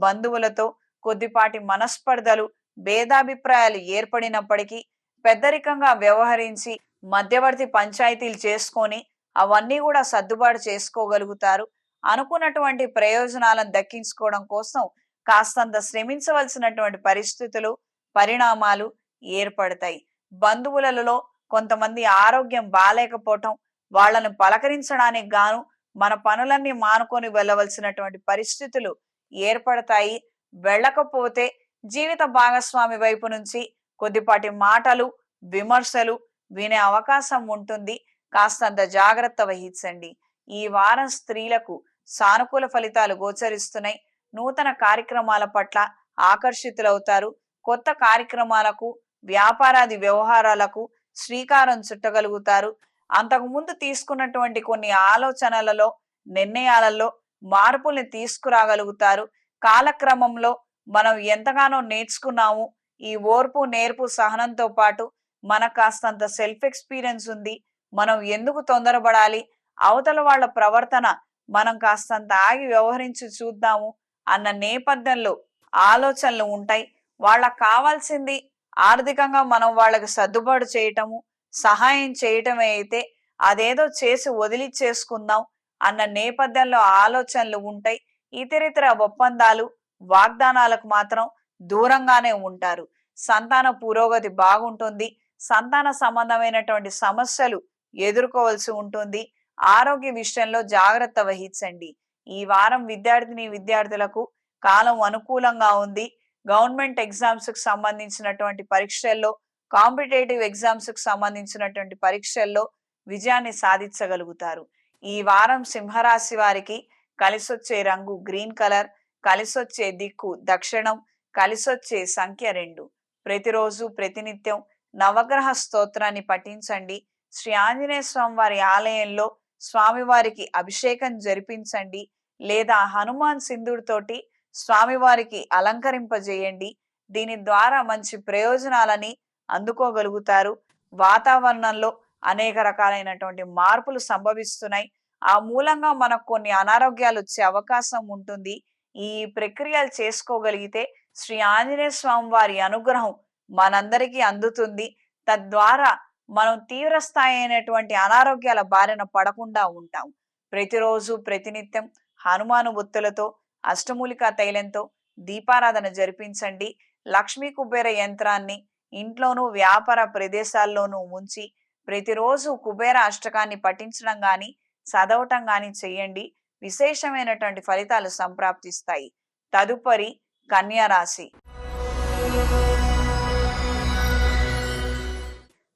బంధువులతో కొద్దిపాటి మనస్పర్ధలు, భేదాభిప్రాయాలు ఏర్పడినప్పటికీ పెద్దరికంగా వ్యవహరించి మధ్యవర్తి పంచాయతీలు చేసుకొని అవన్నీ కూడా సర్దుబాటు చేసుకోగలుగుతారు. అనుకున్నటువంటి ప్రయోజనాలను దక్కించుకోవడం కోసం కాస్తంత శ్రమించవలసినటువంటి పరిస్థితులు, పరిణామాలు ఏర్పడతాయి. బంధువులలో కొంతమంది ఆరోగ్యం బాలేకపోవటం, వాళ్లను పలకరించడానికి గాను మన పనులన్నీ మానుకొని వెళ్ళవలసినటువంటి పరిస్థితులు ఏర్పడతాయి. వెళ్ళకపోతే జీవిత భాగస్వామి వైపు నుంచి కొద్దిపాటి మాటలు, విమర్శలు వినే అవకాశం ఉంటుంది. కాస్తంత జాగ్రత్త వహించండి. ఈ వారం స్త్రీలకు సానుకూల ఫలితాలు గోచరిస్తున్నాయి. నూతన కార్యక్రమాల పట్ల ఆకర్షితులవుతారు. కొత్త కార్యక్రమాలకు, వ్యాపారాది వ్యవహారాలకు శ్రీకారం చుట్టగలుగుతారు. అంతకుముందు తీసుకున్నటువంటి కొన్ని ఆలోచనలలో, నిర్ణయాలలో మార్పుల్ని తీసుకురాగలుగుతారు. కాలక్రమంలో మనం ఎంతగానో నేర్చుకున్నాము. ఈ ఓర్పు, నేర్పు, సహనంతో పాటు మనకు కాస్తంత సెల్ఫ్ ఎక్స్పీరియన్స్ ఉంది. మనం ఎందుకు తొందరపడాలి, అవతల వాళ్ళ ప్రవర్తన మనం కాస్తంత ఆగి వ్యవహరించి చూద్దాము అన్న నేపథ్యంలో ఆలోచనలు ఉంటాయి. వాళ్ళకు కావాల్సింది ఆర్థికంగా మనం వాళ్ళకి సర్దుబాటు చేయటము, సహాయం చేయటమే అయితే అదేదో చేసి వదిలిచ్చేసుకుందాం అన్న నేపథ్యంలో ఆలోచనలు ఉంటాయి. ఇతరితర ఒప్పందాలు, వాగ్దానాలకు మాత్రం దూరంగానే ఉంటారు. సంతాన పురోగతి బాగుంటుంది. సంతాన సంబంధమైనటువంటి సమస్యలు ఎదుర్కోవాల్సి ఉంటుంది. ఆరోగ్య విషయంలో జాగ్రత్త వహించండి. ఈ వారం విద్యార్థులకు కాలం అనుకూలంగా ఉంది. గవర్నమెంట్ ఎగ్జామ్స్ కు సంబంధించినటువంటి పరీక్షల్లో, కాంపిటేటివ్ ఎగ్జామ్స్ కు సంబంధించినటువంటి పరీక్షల్లో విజయాన్ని సాధించగలుగుతారు. ఈ వారం సింహరాశి వారికి కలిసొచ్చే రంగు గ్రీన్ కలర్, కలిసొచ్చే దిక్కు దక్షిణం, కలిసొచ్చే సంఖ్య 2. ప్రతిరోజు ప్రతినిత్యం నవగ్రహ స్తోత్రాన్ని పఠించండి. శ్రీ ఆంజనేయ స్వామి వారి ఆలయంలో స్వామివారికి అభిషేకం జరిపించండి, లేదా హనుమాన్ సింధుడితోటి స్వామివారికి అలంకరింపజేయండి. దీని ద్వారా మంచి ప్రయోజనాలని అందుకోగలుగుతారు. వాతావరణంలో అనేక రకాలైనటువంటి మార్పులు సంభవిస్తున్నాయి. ఆ మూలంగా మనకు కొన్ని అనారోగ్యాలు వచ్చే అవకాశం ఉంటుంది. ఈ ప్రక్రియలు చేసుకోగలిగితే శ్రీ ఆంజనేయ స్వామి వారి అనుగ్రహం మనందరికీ అందుతుంది. తద్వారా మనం తీవ్ర స్థాయి అయినటువంటి అనారోగ్యాల బారిన పడకుండా ఉంటాం. ప్రతిరోజు ప్రతినిత్యం హనుమాను ఒత్తులతో, అష్టమూలికా తైలంతో దీపారాధన జరిపించండి. లక్ష్మీ కుబేర యంత్రాన్ని ఇంట్లోనూ వ్యాపార ప్రదేశాల్లోనూ ఉంచి ప్రతిరోజు కుబేర అష్టకాన్ని పఠించడం గాని, చదవటం గాని చేయండి. విశేషమైనటువంటి ఫలితాలు సంప్రాప్తిస్తాయి. తదుపరి కన్యా రాశి.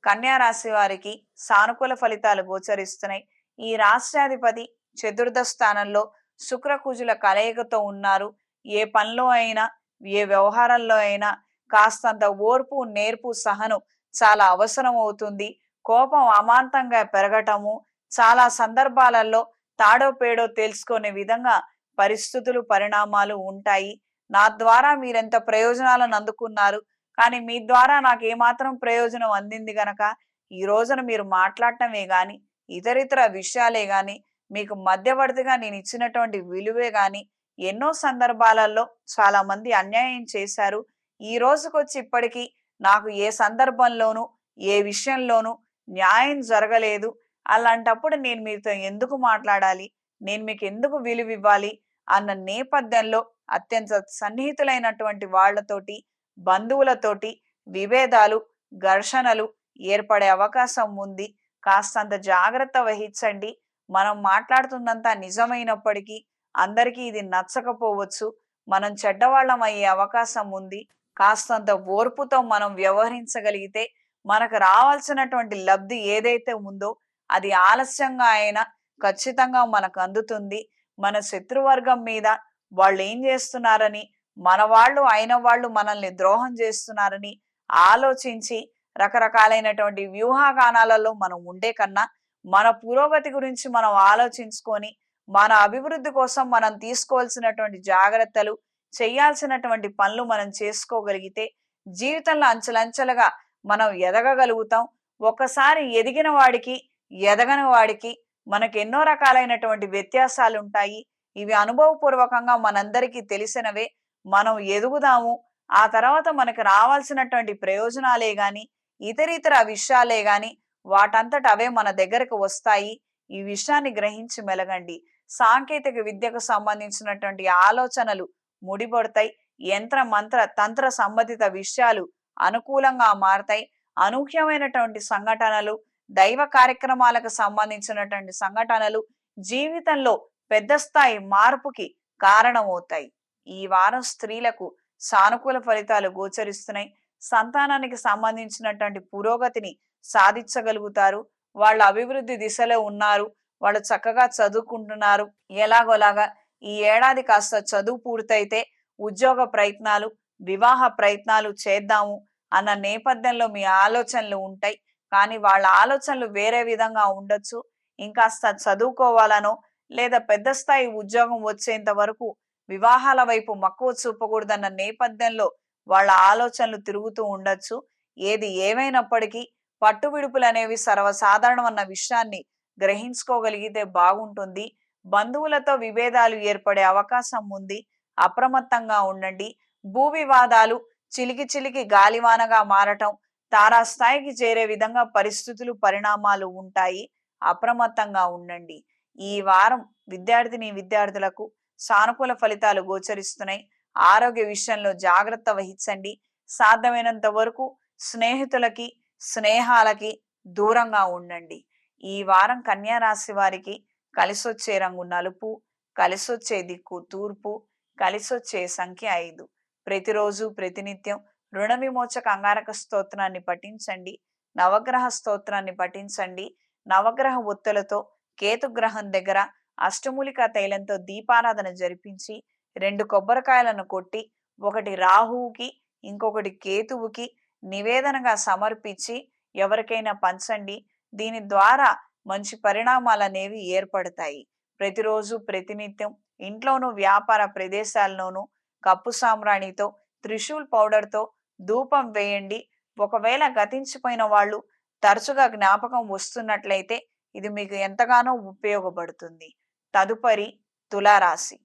కన్యా రాశి వారికి సానుకూల ఫలితాలు గోచరిస్తున్నాయి. ఈ రాష్ట్రాధిపతి చతుర్థ స్థానంలో శుక్రకుజుల కలయికతో ఉన్నారు. ఏ పనిలో అయినా, ఏ వ్యవహారంలో అయినా కాస్తంత ఓర్పు, నేర్పు, సహనం చాలా అవసరం అవుతుంది. కోపం అమాంతంగా పెరగటము, చాలా సందర్భాలలో తాడో పేడో తెలుసుకునే విధంగా పరిస్థితులు, పరిణామాలు ఉంటాయి. నా ద్వారా మీరెంత ప్రయోజనాలను అందుకున్నారు, కానీ మీ ద్వారా నాకు ఏమాత్రం ప్రయోజనం అందింది గనక ఈ రోజున మీరు మాట్లాడటమే గాని, ఇతరితర విషయాలే గాని, మీకు మధ్యవర్తిగా నేను ఇచ్చినటువంటి విలువే గాని ఎన్నో సందర్భాలలో చాలా మంది అన్యాయం చేశారు. ఈ రోజుకొచ్చి ఇప్పటికీ నాకు ఏ సందర్భంలోనూ, ఏ విషయంలోనూ న్యాయం జరగలేదు. అలాంటప్పుడు నేను మీతో ఎందుకు మాట్లాడాలి, నేను మీకు ఎందుకు విలువ ఇవ్వాలి అన్న నేపథ్యంలో అత్యంత సన్నిహితులైనటువంటి వాళ్లతోటి, బంధువులతోటి విభేదాలు, ఘర్షణలు ఏర్పడే అవకాశం ఉంది. కాస్తంత జాగ్రత్త వహించండి. మనం మాట్లాడుతున్నంత నిజమైనప్పటికీ అందరికీ ఇది నచ్చకపోవచ్చు. మనం చెడ్డవాళ్ళం అయ్యే అవకాశం ఉంది. కాస్తంత ఓర్పుతో మనం వ్యవహరించగలిగితే మనకు రావాల్సినటువంటి లబ్ధి ఏదైతే ఉందో అది ఆలస్యంగా అయినా ఖచ్చితంగా మనకు అందుతుంది. మన శత్రువర్గం మీద వాళ్ళు ఏం చేస్తున్నారని, మన వాళ్ళు అయిన వాళ్ళు మనల్ని ద్రోహం చేస్తున్నారని ఆలోచించి రకరకాలైనటువంటి వ్యూహాగానాలలో మనం ఉండే కన్నా మన పురోగతి గురించి మనం ఆలోచించుకొని మన అభివృద్ధి కోసం మనం తీసుకోవాల్సినటువంటి జాగ్రత్తలు, చేయాల్సినటువంటి పనులు మనం చేసుకోగలిగితే జీవితంలో అంచెలంచెలుగా మనం ఎదగగలుగుతాం. ఒకసారి ఎదిగిన వాడికి, ఎదగని వాడికి మనకు ఎన్నో రకాలైనటువంటి వ్యత్యాసాలు ఉంటాయి. ఇవి అనుభవపూర్వకంగా మనందరికీ తెలిసినవే. మనం ఎదుగుదాము. ఆ తర్వాత మనకు రావాల్సినటువంటి ప్రయోజనాలే గాని, ఇతరితర విషయాలే గాని వాటంతట అవే మన దగ్గరకు వస్తాయి. ఈ విషయాన్ని గ్రహించి మెలగండి. సాంకేతిక విద్యకు సంబంధించినటువంటి ఆలోచనలు ముడిపడతాయి. యంత్ర మంత్ర తంత్ర సంబంధిత విషయాలు అనుకూలంగా మారతాయి. అనూహ్యమైనటువంటి సంఘటనలు, దైవ కార్యక్రమాలకు సంబంధించినటువంటి సంఘటనలు జీవితంలో పెద్ద స్థాయి మార్పుకి కారణమవుతాయి. ఈ వారం స్త్రీలకు సానుకూల ఫలితాలు గోచరిస్తున్నాయి. సంతానానికి సంబంధించినటువంటి పురోగతిని సాధించగలుగుతారు. వాళ్ళ అభివృద్ధి దిశలో ఉన్నారు. వాళ్ళు చక్కగా చదువుకుంటున్నారు. ఎలాగోలాగా ఈ ఏడాది కాస్త చదువు పూర్తయితే ఉద్యోగ ప్రయత్నాలు, వివాహ ప్రయత్నాలు చేద్దాము అన్న నేపథ్యంలో మీ ఆలోచనలు ఉంటాయి. కానీ వాళ్ళ ఆలోచనలు వేరే విధంగా ఉండొచ్చు. ఇంకాస్త చదువుకోవాలనో, లేదా పెద్ద స్థాయి ఉద్యోగం వచ్చేంత వరకు వివాహాల వైపు మక్కువ చూపకూడదన్న నేపథ్యంలో వాళ్ళ ఆలోచనలు తిరుగుతూ ఉండొచ్చు. ఏది ఏమైనప్పటికీ పట్టు విడుపులు అనేవి సర్వసాధారణం అన్న విషయాన్ని గ్రహించుకోగలిగితే బాగుంటుంది. బంధువులతో విభేదాలు ఏర్పడే అవకాశం ఉంది. అప్రమత్తంగా ఉండండి. భూ వివాదాలు చిలికి చిలికి గాలివానగా మారటం, తారాస్థాయికి చేరే విధంగా పరిస్థితులు, పరిణామాలు ఉంటాయి. అప్రమత్తంగా ఉండండి. ఈ వారం విద్యార్థులకు సానుకూల ఫలితాలు గోచరిస్తున్నాయి. ఆరోగ్య విషయంలో జాగ్రత్త వహించండి. సాధ్యమైనంత వరకు స్నేహితులకి స్నేహాలకి దూరంగా ఉండండి. ఈ వారం కన్యా రాశి వారికి కలిసొచ్చే రంగు నలుపు, కలిసొచ్చే దిక్కు తూర్పు, కలిసొచ్చే సంఖ్య 5. ప్రతిరోజు ప్రతినిత్యం రుణ విమోచక అంగారక స్తోత్రాన్ని పఠించండి. నవగ్రహ స్తోత్రాన్ని పఠించండి. నవగ్రహ ఒత్తులతో కేతుగ్రహం దగ్గర అష్టమూలికా తైలంతో దీపారాధన జరిపించి 2 కొబ్బరికాయలను కొట్టి ఒకటి రాహువుకి ఇంకొకటి కేతువుకి నివేదనగా సమర్పించి ఎవరికైనా పంచండి. దీని ద్వారా మంచి పరిణామాలు అనేవి ఏర్పడతాయి. ప్రతిరోజు ప్రతినిత్యం ఇంట్లోనూ వ్యాపార ప్రదేశాల్లోనూ కప్పు సాంబ్రాణితో త్రిశూల్ పౌడర్తో ధూపం వేయండి. ఒకవేళ గతించిపోయిన వాళ్ళు తరచుగా జ్ఞాపకం వస్తున్నట్లయితే ఇది మీకు ఎంతగానో ఉపయోగపడుతుంది. తదుపరి తులారాశి.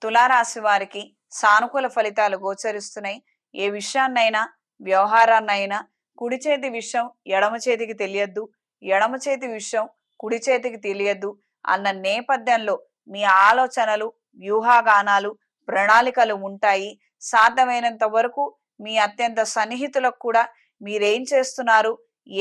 తులారాశి వారికి సానుకూల ఫలితాలు గోచరిస్తున్నాయి. ఏ విషయాన్నైనా వ్యవహారాన్నైనా కుడి చేతి విషయం ఎడమ చేతికి తెలియద్దు, ఎడమ చేతి విషయం కుడి చేతికి తెలియద్దు అన్న నేపథ్యంలో మీ ఆలోచనలు, వ్యూహాగానాలు, ప్రణాళికలు ఉంటాయి. సాధ్యమైనంత వరకు మీ అత్యంత సన్నిహితులకు కూడా మీరేం చేస్తున్నారు,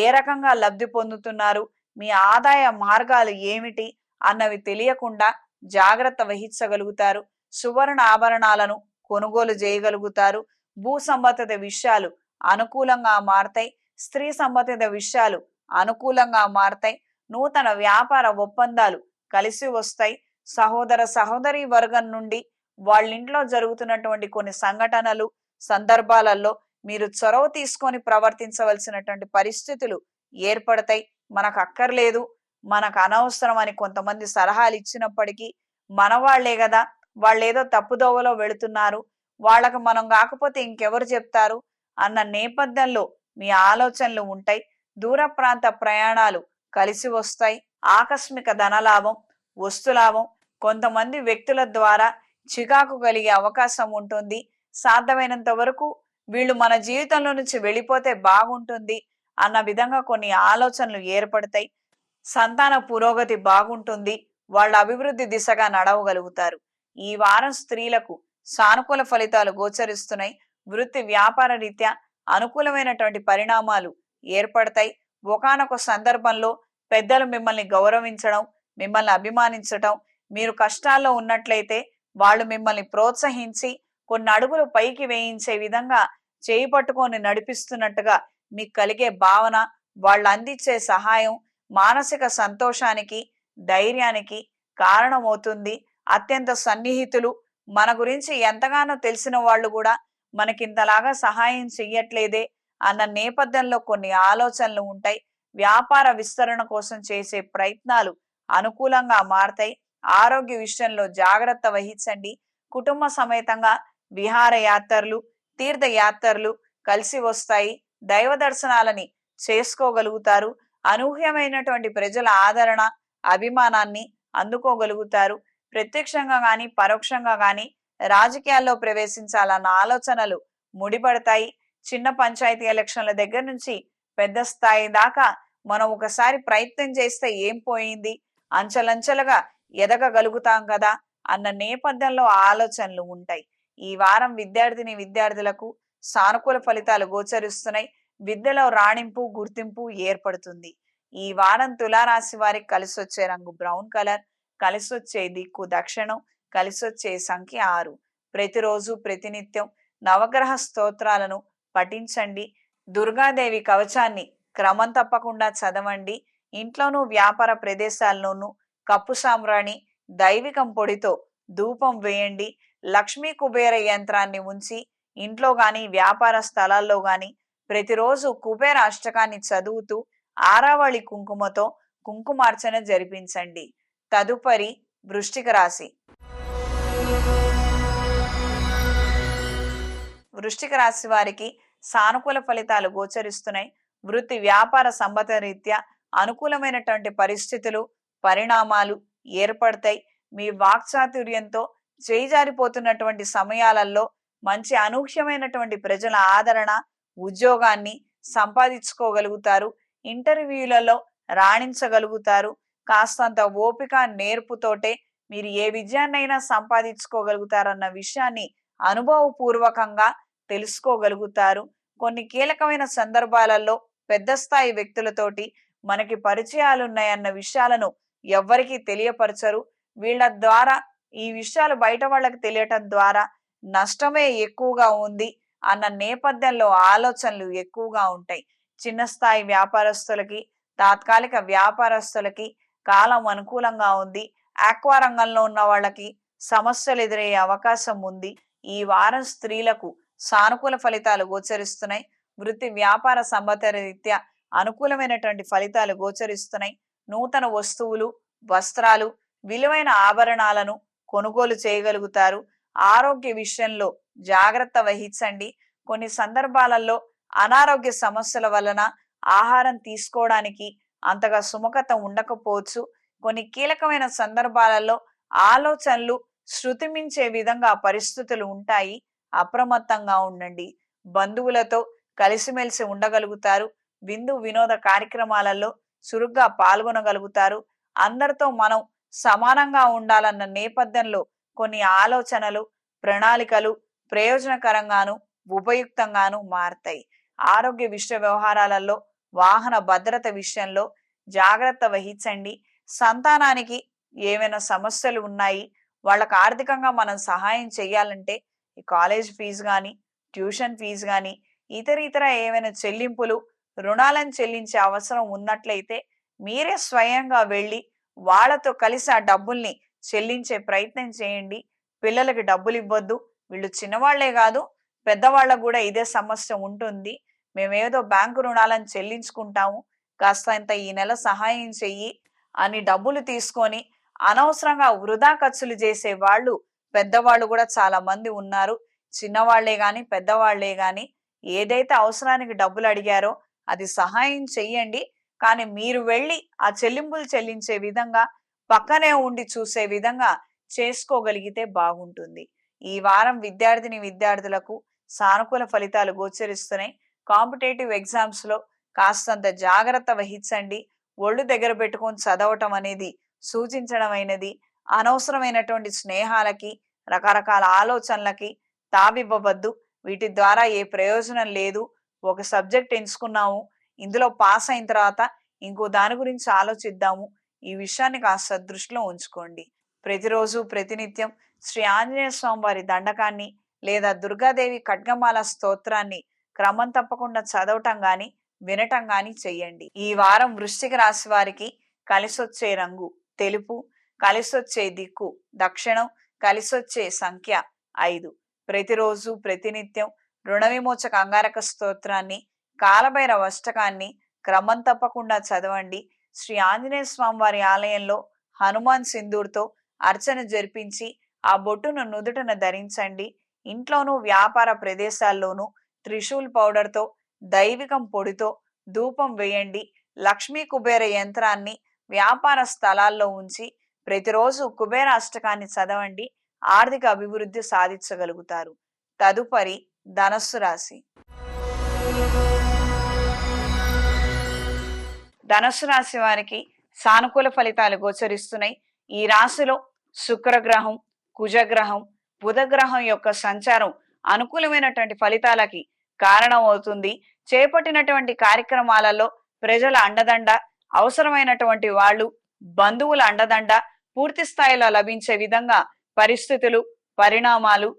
ఏ రకంగా లబ్ధి పొందుతున్నారు, మీ ఆదాయ మార్గాలు ఏమిటి అన్నవి తెలియకుండా జాగ్రత్త వహించగలుగుతారు. సువర్ణ ఆభరణాలను కొనుగోలు చేయగలుగుతారు. భూ సంబంధిత విషయాలు అనుకూలంగా మారతాయి. స్త్రీ సంబంధిత విషయాలు అనుకూలంగా మారతాయి. నూతన వ్యాపార ఒప్పందాలు కలిసి వస్తాయి. సహోదర సహోదరి వర్గం నుండి వాళ్ళింట్లో జరుగుతున్నటువంటి కొన్ని సంఘటనలు సందర్భాలలో మీరు చొరవ తీసుకొని ప్రవర్తించవలసినటువంటి పరిస్థితులు ఏర్పడతాయి. మనకు అక్కర్లేదు, మనకు అనవసరం అని కొంతమంది సలహాలు ఇచ్చినప్పటికీ మన వాళ్లే కదా, వాళ్ళేదో తప్పుదోవలో వెళుతున్నారు, వాళ్ళకు మనం కాకపోతే ఇంకెవరు చెప్తారు అన్న నేపథ్యంలో మీ ఆలోచనలు ఉంటాయి. దూర ప్రాంత ప్రయాణాలు కలిసి వస్తాయి. ఆకస్మిక ధనలాభం, వస్తులాభం, కొంతమంది వ్యక్తుల ద్వారా చికాకు కలిగే అవకాశం ఉంటుంది. సాధ్యమైనంత వరకు వీళ్ళు మన జీవితంలో నుంచి వెళ్ళిపోతే బాగుంటుంది అన్న విధంగా కొన్ని ఆలోచనలు ఏర్పడతాయి. సంతాన పురోగతి బాగుంటుంది. వాళ్ళ అభివృద్ధి దిశగా నడవగలుగుతారు. ఈ వారం స్త్రీలకు సానుకూల ఫలితాలు గోచరిస్తున్నాయి. వృత్తి వ్యాపార రీత్యా అనుకూలమైనటువంటి పరిణామాలు ఏర్పడతాయి. ఒకానొక సందర్భంలో పెద్దలు మిమ్మల్ని గౌరవించడం, మిమ్మల్ని అభిమానించడం, మీరు కష్టాల్లో ఉన్నట్లయితే వాళ్ళు మిమ్మల్ని ప్రోత్సహించి కొన్ని అడుగులు పైకి వేయించే విధంగా చేయి పట్టుకొని నడిపిస్తున్నట్టుగా మీకు కలిగే భావన, వాళ్ళు అందించే సహాయం మానసిక సంతోషానికి, ధైర్యానికి కారణమవుతుంది. అత్యంత సన్నిహితులు, మన గురించి ఎంతగానో తెలిసిన వాళ్ళు కూడా మనకింతలాగా సహాయం చెయ్యట్లేదే అన్న నేపథ్యంలో కొన్ని ఆలోచనలు ఉంటాయి. వ్యాపార విస్తరణ కోసం చేసే ప్రయత్నాలు అనుకూలంగా మారతాయి. ఆరోగ్య విషయంలో జాగ్రత్త వహించండి. కుటుంబ సమేతంగా విహారయాత్రలు, తీర్థయాత్రలు కలిసి వస్తాయి. దైవ దర్శనాలని చేసుకోగలుగుతారు. అనూహ్యమైనటువంటి ప్రజల ఆదరణ, అభిమానాన్ని అందుకోగలుగుతారు. ప్రత్యక్షంగా గాని పరోక్షంగా గాని రాజకీయాల్లో ప్రవేశించాలన్న ఆలోచనలు ముడిపడతాయి. చిన్న పంచాయతీ ఎలక్షన్ల దగ్గర నుంచి పెద్ద స్థాయి దాకా మనం ఒకసారి ప్రయత్నం చేస్తే ఏం పోయింది, అంచెలంచెలుగా ఎదగగలుగుతాం కదా అన్న నేపథ్యంలో ఆలోచనలు ఉంటాయి. ఈ వారం విద్యార్థులకు సానుకూల ఫలితాలు గోచరిస్తున్నాయి. విద్యలో రాణింపు, గుర్తింపు ఏర్పడుతుంది. ఈ వారం తులారాశి వారికి కలిసొచ్చే రంగు బ్రౌన్ కలర్, కలిసొచ్చే దిక్కు దక్షిణం, కలిసొచ్చే సంఖ్య 6. ప్రతిరోజు ప్రతినిత్యం నవగ్రహ స్తోత్రాలను పఠించండి. దుర్గాదేవి కవచాన్ని క్రమం తప్పకుండా చదవండి. ఇంట్లోనూ వ్యాపార ప్రదేశాల్లోనూ కప్పు సాంబ్రాణి దైవికం పొడితో ధూపం వేయండి. లక్ష్మీ కుబేర యంత్రాన్ని ఉంచి ఇంట్లో గాని వ్యాపార స్థలాల్లో గాని ప్రతిరోజు కుబేర అష్టకాన్ని చదువుతూ ఆరావళి కుంకుమతో కుంకుమార్చన జరిపించండి. తదుపరి వృశ్చిక రాశి. వృశ్చిక రాశి వారికి సానుకూల ఫలితాలు గోచరిస్తున్నాయి. వృత్తి వ్యాపార సంబంధ రీత్యా అనుకూలమైనటువంటి పరిస్థితులు, పరిణామాలు ఏర్పడతాయి. మీ వాక్చాతుర్యంతో చేజారిపోతున్నటువంటి సమయాలలో మంచి అనూహ్యమైనటువంటి ప్రజల ఆదరణ, ఉద్యోగాన్ని సంపాదించుకోగలుగుతారు. ఇంటర్వ్యూలలో రాణించగలుగుతారు. కాస్తంత ఓపిక నేర్పుతోటే మీరు ఏ విజయాన్నైనా సంపాదించుకోగలుగుతారన్న విషయాన్ని అనుభవపూర్వకంగా తెలుసుకోగలుగుతారు. కొన్ని కీలకమైన సందర్భాలలో పెద్ద స్థాయి వ్యక్తులతోటి మనకి పరిచయాలు ఉన్నాయన్న విషయాలను ఎవ్వరికీ తెలియపరచరు. వీళ్ళ ద్వారా ఈ విషయాలు బయట వాళ్ళకి తెలియటం ద్వారా నష్టమే ఎక్కువగా ఉంది అన్న నేపథ్యంలో ఆలోచనలు ఎక్కువగా ఉంటాయి. చిన్న స్థాయి వ్యాపారస్తులకి, తాత్కాలిక వ్యాపారస్తులకి కాలం అనుకూలంగా ఉంది. ఆక్వా రంగంలో ఉన్న వాళ్ళకి సమస్యలు ఎదురయ్యే అవకాశం ఉంది. ఈ వారం స్త్రీలకు సానుకూల ఫలితాలు గోచరిస్తున్నాయి. వృత్తి వ్యాపార సంబంధ రీత్యా అనుకూలమైనటువంటి ఫలితాలు గోచరిస్తున్నాయి. నూతన వస్తువులు, వస్త్రాలు, విలువైన ఆభరణాలను కొనుగోలు చేయగలుగుతారు. ఆరోగ్య విషయంలో జాగ్రత్త వహించండి. కొన్ని సందర్భాలలో అనారోగ్య సమస్యల వలన ఆహారం తీసుకోవడానికి అంతగా సుముఖత ఉండకపోవచ్చు. కొన్ని కీలకమైన సందర్భాలలో ఆలోచనలు శృతి మించే విధంగా పరిస్థితులు ఉంటాయి. అప్రమత్తంగా ఉండండి. బంధువులతో కలిసిమెలిసి ఉండగలుగుతారు. విందు వినోద కార్యక్రమాలలో చురుగ్గా పాల్గొనగలుగుతారు. అందరితో మనం సమానంగా ఉండాలన్న నేపథ్యంలో కొన్ని ఆలోచనలు, ప్రణాళికలు ప్రయోజనకరంగాను ఉపయుక్తంగాను మారతాయి. ఆరోగ్య విషయ వ్యవహారాలలో వాహన భద్రత విషయంలో జాగ్రత్త వహించండి. సంతానానికి ఏమైనా సమస్యలు ఉన్నాయి, వాళ్ళకు ఆర్థికంగా మనం సహాయం చేయాలంటే ఈ కాలేజ్ ఫీజు కానీ, ట్యూషన్ ఫీజు కానీ, ఇతర ఏమైనా చెల్లింపులు, రుణాలను చెల్లించే అవసరం ఉన్నట్లయితే మీరే స్వయంగా వెళ్ళి వాళ్ళతో కలిసి ఆ డబ్బుల్ని చెల్లించే ప్రయత్నం చేయండి. పిల్లలకి డబ్బులు ఇవ్వద్దు. వీళ్ళు చిన్నవాళ్లే కాదు, పెద్దవాళ్ళకు కూడా ఇదే సమస్య ఉంటుంది. మేమేదో బ్యాంకు రుణాలను చెల్లించుకుంటాము, కాస్తంత ఈ నెల సహాయం చెయ్యి అని డబ్బులు తీసుకొని అనవసరంగా వృధా ఖర్చులు చేసే వాళ్ళు, పెద్దవాళ్ళు కూడా చాలా మంది ఉన్నారు. చిన్నవాళ్లే గాని, పెద్దవాళ్లే గాని ఏదైతే అవసరానికి డబ్బులు అడిగారో అది సహాయం చెయ్యండి. కానీ మీరు వెళ్ళి ఆ చెల్లింపులు చెల్లించే విధంగా, పక్కనే ఉండి చూసే విధంగా చేసుకోగలిగితే బాగుంటుంది. ఈ వారం విద్యార్థులకు సానుకూల ఫలితాలు గోచరిస్తున్నాయి. కాంపిటేటివ్ ఎగ్జామ్స్ లో కాస్తంత జాగ్రత్త వహించండి. ఒళ్ళు దగ్గర పెట్టుకొని చదవటం అనేది సూచించడమైనది. అనవసరమైనటువంటి స్నేహాలకి, రకరకాల ఆలోచనలకి తావివ్వవద్దు. వీటి ద్వారా ఏ ప్రయోజనం లేదు. ఒక సబ్జెక్ట్ ఎంచుకున్నాము, ఇందులో పాస్ అయిన తర్వాత ఇంకో దాని గురించి ఆలోచిద్దాము. ఈ విషయాన్ని కాస్త దృష్టిలో ఉంచుకోండి. ప్రతిరోజు ప్రతినిత్యం శ్రీ ఆంజనేయ స్వామి వారి దండకాన్ని లేదా దుర్గాదేవి ఖడ్గమాల స్తోత్రాన్ని క్రమం తప్పకుండా చదవటం గాని, వినటం గాని చెయ్యండి. ఈ వారం వృశ్చిక రాశి వారికి కలిసొచ్చే రంగు తెలుపు, కలిసొచ్చే దిక్కు దక్షిణం, కలిసొచ్చే సంఖ్య 5. ప్రతిరోజు ప్రతినిత్యం రుణ విమోచక అంగారక స్తోత్రాన్ని, కాలభైరవ అష్టకాన్ని క్రమం తప్పకుండా చదవండి. శ్రీ ఆంజనేయ స్వామి వారి ఆలయంలో హనుమాన్ సింధూర్తో అర్చన జరిపించి ఆ బొట్టును నుదుటన ధరించండి. ఇంట్లోనూ వ్యాపార ప్రదేశాల్లోనూ త్రిశూల్ పౌడర్తో, దైవికం పొడితో ధూపం వేయండి. లక్ష్మీ కుబేర యంత్రాన్ని వ్యాపార స్థలాల్లో ఉంచి ప్రతిరోజు కుబేర అష్టకాన్ని చదవండి. ఆర్థిక అభివృద్ధి సాధించగలుగుతారు. తదుపరి ధనస్సు రాశి. ధనస్సు రాశి వారికి సానుకూల ఫలితాలు గోచరిస్తున్నాయి. ఈ రాశిలో శుక్రగ్రహం, కుజగ్రహం, బుధగ్రహం యొక్క సంచారం అనుకూలమైనటువంటి ఫలితాలకి కారణం అవుతుంది. చేపట్టినటువంటి కార్యక్రమాలలో ప్రజల అండదండ, అవసరమైనటువంటి వాళ్ళు, బంధువుల అండదండ పూర్తి స్థాయిలో లభించే విధంగా పరిస్థితులు, పరిణామాలు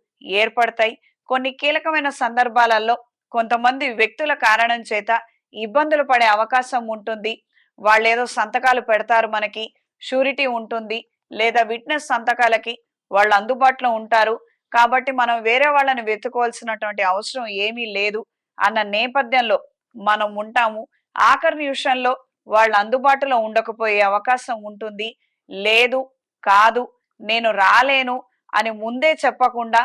ఏర్పడతాయి. కొన్ని కీలకమైన సందర్భాలలో కొంతమంది వ్యక్తుల కారణం చేత ఇబ్బందులు పడే అవకాశం ఉంటుంది. వాళ్ళు ఏదో సంతకాలు పెడతారు, మనకి షూరిటీ ఉంటుంది, లేదా విట్నెస్ సంతకాలకి వాళ్ళు అందుబాటులో ఉంటారు. కాబట్టి మనం వేరే వాళ్ళని వెతుకోవాల్సినటువంటి అవసరం ఏమీ లేదు అన్న నేపథ్యంలో మనం ఉంటాము. ఆఖరి నిమిషంలో వాళ్ళు అందుబాటులో ఉండకపోయే అవకాశం ఉంటుంది. లేదు, కాదు, నేను రాలేను అని ముందే చెప్పకుండా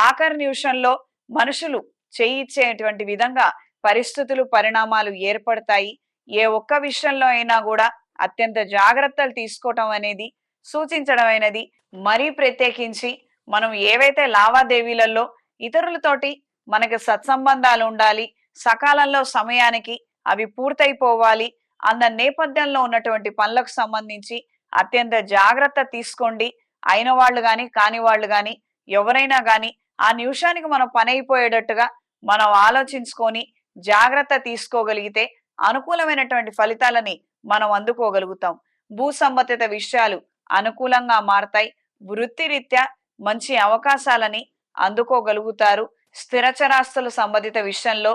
ఆఖరి నిమిషంలో మనుషులు చేయించేటువంటి విధంగా పరిస్థితులు, పరిణామాలు ఏర్పడతాయి. ఏ ఒక్క విషయంలో అయినా కూడా అత్యంత జాగ్రత్తలు తీసుకోవటం అనేది సూచించడమైనది. మరీ ప్రత్యేకించి మనం ఏవైతే లావాదేవీలలో ఇతరులతోటి మనకి సత్సంబంధాలు ఉండాలి, సకాలంలో సమయానికి అవి పూర్తయిపోవాలి అన్న నేపథ్యంలో ఉన్నటువంటి పనులకు సంబంధించి అత్యంత జాగ్రత్త తీసుకోండి. అయిన వాళ్ళు గాని కాని వాళ్ళు గాని ఎవరైనా గాని ఆ నిమిషానికి మనం పని అయిపోయేటట్టుగా మనం ఆలోచించుకొని జాగ్రత్త తీసుకోగలిగితే అనుకూలమైనటువంటి ఫలితాలని మనం అందుకోగలుగుతాం. భూ సంబంధిత విషయాలు అనుకూలంగా మారతాయి. వృత్తిరీత్యా మంచి అవకాశాలని అందుకోగలుగుతారు. స్థిరచరాస్తుల సంబంధిత విషయంలో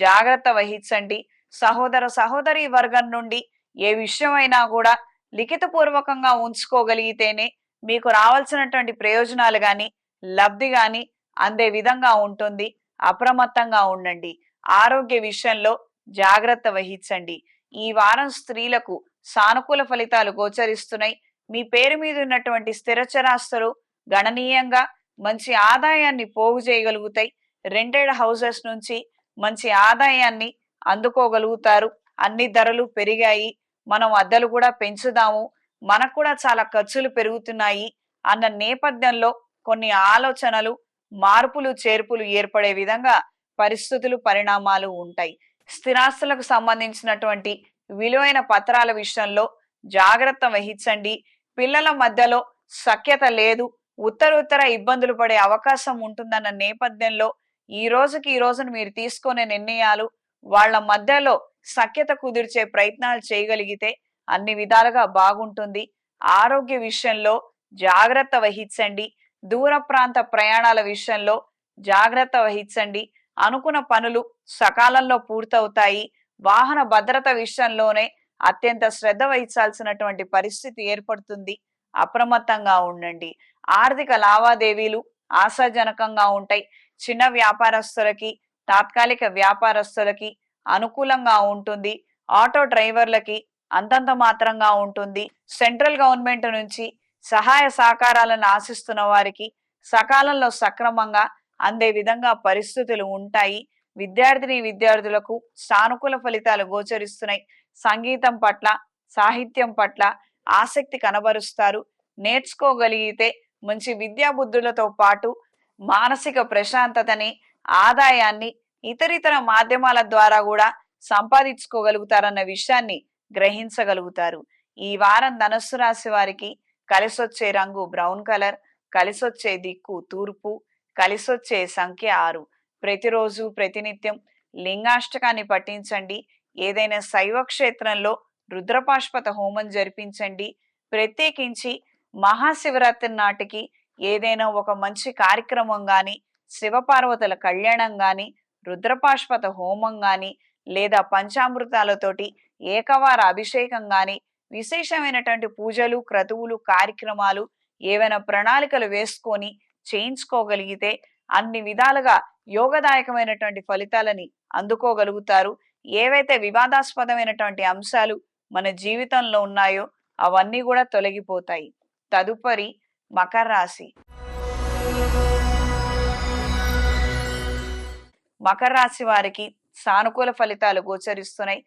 జాగ్రత్త వహించండి. సహోదర సహోదరి వర్గం నుండి ఏ విషయమైనా కూడా లిఖితపూర్వకంగా ఉంచుకోగలిగితేనే మీకు రావాల్సినటువంటి ప్రయోజనాలు గాని లబ్ధి గాని అందే విధంగా ఉంటుంది. అప్రమత్తంగా ఉండండి. ఆరోగ్య విషయంలో జాగ్రత్త వహించండి. ఈ వారం స్త్రీలకు సానుకూల ఫలితాలు గోచరిస్తున్నాయి. మీ పేరు మీద ఉన్నటువంటి స్థిరచరాస్తులు గణనీయంగా మంచి ఆదాయాన్ని పోగు చేయగలుగుతాయి. రెంటెడ్ హౌసెస్ నుంచి మంచి ఆదాయాన్ని అందుకోగలుగుతారు. అన్ని ధరలు పెరిగాయి, మనం అద్దెలు కూడా పెంచుదాము, మనకు కూడా చాలా ఖర్చులు పెరుగుతున్నాయి అన్న నేపథ్యంలో కొన్ని ఆలోచనలు, మార్పులు చేర్పులు ఏర్పడే విధంగా పరిస్థితులు పరిణామాలు ఉంటాయి. స్థిరాస్తులకు సంబంధించినటువంటి విలువైన పత్రాల విషయంలో జాగ్రత్త వహించండి. పిల్లల మధ్యలో సఖ్యత లేదు, ఉత్తర ఇబ్బందులు పడే అవకాశం ఉంటుందన్న నేపథ్యంలో ఈ రోజును మీరు తీసుకునే నిర్ణయాలు వాళ్ళ మధ్యలో సఖ్యత కుదిర్చే ప్రయత్నాలు చేయగలిగితే అన్ని విధాలుగా బాగుంటుంది. ఆరోగ్య విషయంలో జాగ్రత్త వహించండి. దూర ప్రాంత ప్రయాణాల విషయంలో జాగ్రత్త వహించండి. అనుకున్న పనులు సకాలంలో పూర్తవుతాయి. వాహన భద్రత విషయంలోనే అత్యంత శ్రద్ధ వహించాల్సినటువంటి పరిస్థితి ఏర్పడుతుంది. అప్రమత్తంగా ఉండండి. ఆర్థిక లావాదేవీలు ఆశాజనకంగా ఉంటాయి. చిన్న వ్యాపారస్తులకి, తాత్కాలిక వ్యాపారస్తులకి అనుకూలంగా ఉంటుంది. ఆటో డ్రైవర్లకి అంతంత మాత్రంగా ఉంటుంది. సెంట్రల్ గవర్నమెంట్ నుంచి సహాయ సహకారాలను ఆశిస్తున్న వారికి సకాలంలో సక్రమంగా అందే విధంగా పరిస్థితులు ఉంటాయి. విద్యార్థులకు సానుకూల ఫలితాలు గోచరిస్తున్నాయి. సంగీతం పట్ల, సాహిత్యం పట్ల ఆసక్తి కనబరుస్తారు. నేర్చుకోగలిగితే మంచి విద్యా బుద్ధులతో పాటు మానసిక ప్రశాంతతని, ఆదాయాన్ని ఇతరితర మాధ్యమాల ద్వారా కూడా సంపాదించుకోగలుగుతారన్న విషయాన్ని గ్రహించగలుగుతారు. ఈ వారం ధనుస్సు రాశి వారికి కలిసొచ్చే రంగు బ్రౌన్ కలర్, కలిసొచ్చే దిక్కు తూర్పు, కలిసొచ్చే సంఖ్య 6. ప్రతిరోజు ప్రతినిత్యం లింగాష్టకాన్ని పఠించండి. ఏదైనా శైవ క్షేత్రంలో రుద్రపాష్పత హోమం జరిపించండి. ప్రత్యేకించి మహాశివరాత్రి నాటికి ఏదైనా ఒక మంచి కార్యక్రమం గాని, శివపార్వతుల కళ్యాణం గాని, రుద్రపాష్పత హోమం గాని, లేదా పంచామృతాలతోటి ఏకవార అభిషేకం గాని, విశేషమైనటువంటి పూజలు, క్రతువులు, కార్యక్రమాలు ఏవైనా ప్రణాళికలు వేసుకొని చేయించుకోగలిగితే అన్ని విధాలుగా యోగదాయకమైనటువంటి ఫలితాలని అందుకోగలుగుతారు. ఏవైతే వివాదాస్పదమైనటువంటి అంశాలు మన జీవితంలో ఉన్నాయో అవన్నీ కూడా తొలగిపోతాయి. తదుపరి మకర రాశి. మకర రాశి వారికి సానుకూల ఫలితాలు గోచరిస్తున్నాయి.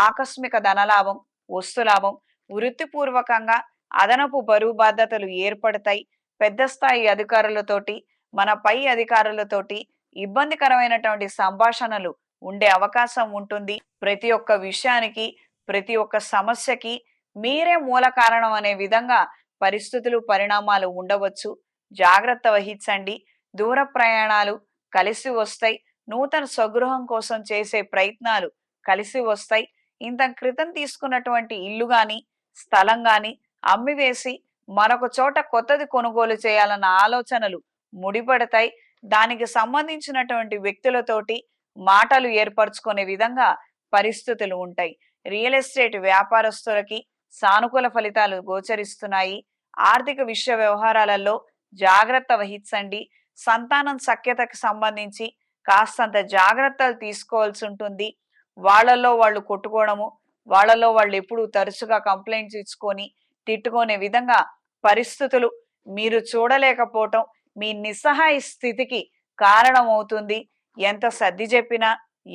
ఆకస్మిక ధనలాభం, వస్తులాభం, వృత్తిపూర్వకంగా అదనపు బరువు బాధ్యతలు ఏర్పడతాయి. పెద్ద స్థాయి అధికారులతోటి, మన పై అధికారులతోటి ఇబ్బందికరమైనటువంటి సంభాషణలు ఉండే అవకాశం ఉంటుంది. ప్రతి ఒక్క విషయానికి, ప్రతి ఒక్క సమస్యకి మీరే మూల కారణం అనే విధంగా పరిస్థితులు పరిణామాలు ఉండవచ్చు. జాగ్రత్త వహించండి. దూర ప్రయాణాలు కలిసి వస్తాయి. నూతన స్వగృహం కోసం చేసే ప్రయత్నాలు కలిసి వస్తాయి. ఇంత క్రితం తీసుకున్నటువంటి ఇల్లు గాని, స్థలం గాని అమ్మివేసి మరొక చోట కొత్తది కొనుగోలు చేయాలన్న ఆలోచనలు ముడిపడతాయి. దానికి సంబంధించినటువంటి వ్యక్తులతోటి మాటలు ఏర్పరచుకునే విధంగా పరిస్థితులు ఉంటాయి. రియల్ ఎస్టేట్ వ్యాపారస్తులకి సానుకూల ఫలితాలు గోచరిస్తున్నాయి. ఆర్థిక విషయ వ్యవహారాలలో జాగ్రత్త వహించండి. సంతానం సఖ్యతకు సంబంధించి కాస్తంత జాగ్రత్తలు తీసుకోవాల్సి ఉంటుంది. వాళ్ళల్లో వాళ్ళు కొట్టుకోవడము, వాళ్ళలో వాళ్ళు ఎప్పుడు తరచుగా కంప్లైంట్స్ ఇచ్చుకొని తిట్టుకునే విధంగా పరిస్థితులు మీరు చూడలేకపోవటం మీ నిస్సహాయ స్థితికి కారణమవుతుంది. ఎంత సర్ది చెప్పినా,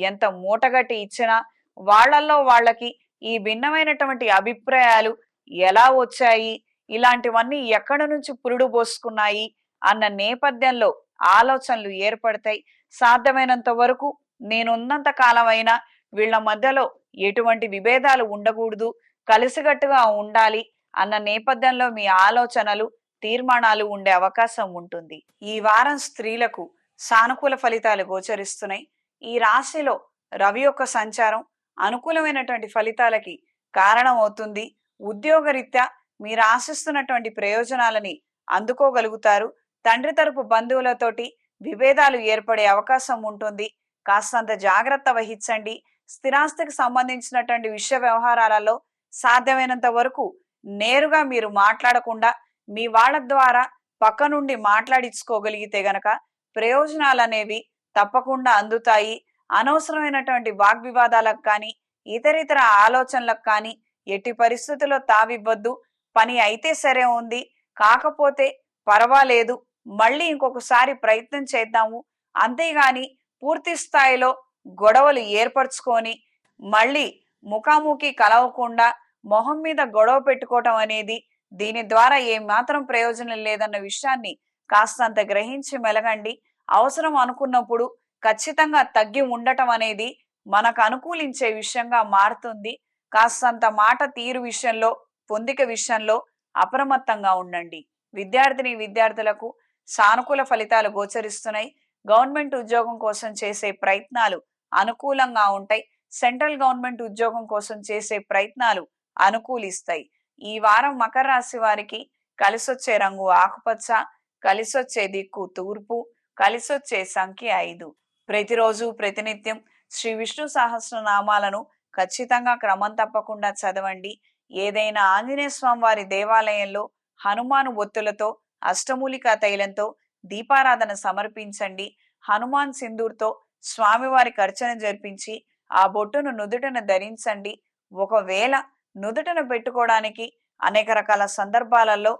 ఎంత మూటగట్టి ఇచ్చినా వాళ్ళల్లో వాళ్ళకి ఈ భిన్నమైనటువంటి అభిప్రాయాలు ఎలా వచ్చాయి, ఇలాంటివన్నీ ఎక్కడి నుంచి పురుడు పోసుకున్నాయి అన్న నేపథ్యంలో ఆలోచనలు ఏర్పడతాయి. సాధ్యమైనంత వరకు నేనున్నంత కాలమైనా వీళ్ళ మధ్యలో ఎటువంటి విభేదాలు ఉండకూడదు, కలిసికట్టుగా ఉండాలి అన్న నేపథ్యంలో మీ ఆలోచనలు, తీర్మానాలు ఉండే అవకాశం ఉంటుంది. ఈ వారం స్త్రీలకు సానుకూల ఫలితాలు గోచరిస్తున్నాయి. ఈ రాశిలో రవి యొక్క సంచారం అనుకూలమైనటువంటి ఫలితాలకి కారణం అవుతుంది. ఉద్యోగరీత్యా మీరు ఆశిస్తున్నటువంటి ప్రయోజనాలని అందుకోగలుగుతారు. తండ్రి తరపు బంధువులతోటి విభేదాలు ఏర్పడే అవకాశం ఉంటుంది. కాస్తంత జాగ్రత్త వహించండి. స్థిరాస్తికి సంబంధించినటువంటి విషయ వ్యవహారాలలో సాధ్యమైనంత వరకు నేరుగా మీరు మాట్లాడకుండా మీ వాళ్ళ ద్వారా పక్క నుండి మాట్లాడించుకోగలిగితే గనక ప్రయోజనాలు అనేవి తప్పకుండా అందుతాయి. అనవసరమైనటువంటి వాగ్వివాదాలకు కానీ ఇతరితర ఆలోచనలకు కానీ ఎట్టి పరిస్థితుల్లో తావివ్వద్దు. పని అయితే సరే ఉంది, కాకపోతే పర్వాలేదు, మళ్ళీ ఇంకొకసారి ప్రయత్నం చేద్దాము, అంతేగాని పూర్తి స్థాయిలో గొడవలు ఏర్పరచుకొని మళ్ళీ ముఖాముఖి కలవకుండా మొహం మీద గొడవ పెట్టుకోవటం అనేది దీని ద్వారా ఏమాత్రం ప్రయోజనం లేదన్న విషయాన్ని కాస్తంత గ్రహించి మెలగండి. అవసరం అనుకున్నప్పుడు ఖచ్చితంగా తగ్గి ఉండటం అనేది మనకు అనుకూలించే విషయంగా మారుతుంది. కాస్తంత మాట తీరు విషయంలో, పొందిక విషయంలో అప్రమత్తంగా ఉండండి. విద్యార్థులకు సానుకూల ఫలితాలు గోచరిస్తున్నాయి. గవర్నమెంట్ ఉద్యోగం కోసం చేసే ప్రయత్నాలు అనుకూలంగా ఉంటాయి. సెంట్రల్ గవర్నమెంట్ ఉద్యోగం కోసం చేసే ప్రయత్నాలు అనుకూలిస్తాయి. ఈ వారం మకర రాశి వారికి కలిసొచ్చే రంగు ఆకుపచ్చ, కలిసొచ్చే దిక్కు తూర్పు, కలిసొచ్చే సంఖ్య 5. ప్రతిరోజు ప్రతినిత్యం శ్రీ విష్ణు సహస్రనామాలను ఖచ్చితంగా క్రమం తప్పకుండా చదవండి. ఏదైనా ఆంజనేయ స్వామి వారి దేవాలయంలో హనుమాను ఒత్తులతో, అష్టమూలికా తైలంతో దీపారాధన సమర్పించండి. హనుమాన్ సింధూర్తో స్వామివారికి అర్చన జరిపించి ఆ బొట్టును నుదుటను ధరించండి. ఒకవేళ నుదుటను పెట్టుకోవడానికి అనేక రకాల సందర్భాలలో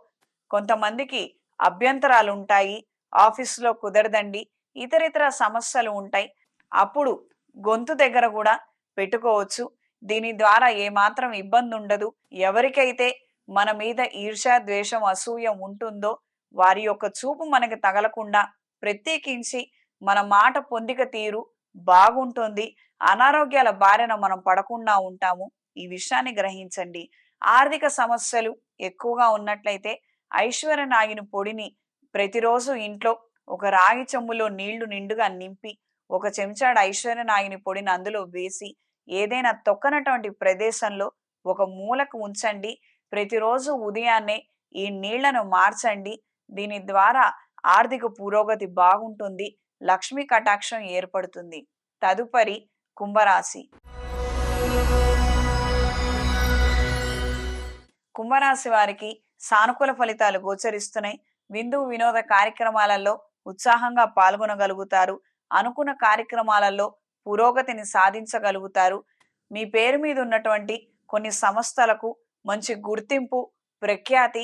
కొంతమందికి అభ్యంతరాలు ఉంటాయి, ఆఫీసులో కుదరదండి, ఇతరితర సమస్యలు ఉంటాయి, అప్పుడు గొంతు దగ్గర కూడా పెట్టుకోవచ్చు. దీని ద్వారా ఏమాత్రం ఇబ్బంది ఉండదు. ఎవరికైతే మన మీద ఈర్ష్య, ద్వేషం, అసూయ ఉంటుందో వారి యొక్క చూపు మనకి తగలకుండా, ప్రత్యేకించి మన మాట పొందిక తీరు బాగుంటుంది. అనారోగ్యాల బారిన మనం పడకుండా ఉంటాము. ఈ విషయాన్ని గ్రహించండి. ఆర్థిక సమస్యలు ఎక్కువగా ఉన్నట్లయితే ఐశ్వర్య నాగిని పొడిని ప్రతిరోజు ఇంట్లో ఒక రాగి చెంబులో నీళ్లు నిండుగా నింపి ఒక చెంచాడు ఐశ్వర్య నాగిని పొడిని అందులో వేసి ఏదైనా తొక్కనటువంటి ప్రదేశంలో ఒక మూలకు ఉంచండి. ప్రతిరోజు ఉదయాన్నే ఈ నీళ్లను మార్చండి. దీని ద్వారా ఆర్థిక పురోగతి బాగుంటుంది. లక్ష్మీ కటాక్షం ఏర్పడుతుంది. తదుపరి కుంభరాశి. కుంభరాశి వారికి సానుకూల ఫలితాలు గోచరిస్తున్నాయి. విందు వినోద కార్యక్రమాలలో ఉత్సాహంగా పాల్గొనగలుగుతారు. అనుకున్న కార్యక్రమాలలో పురోగతిని సాధించగలుగుతారు. మీ పేరు మీద ఉన్నటువంటి కొన్ని సంస్థలకు మంచి గుర్తింపు, ప్రఖ్యాతి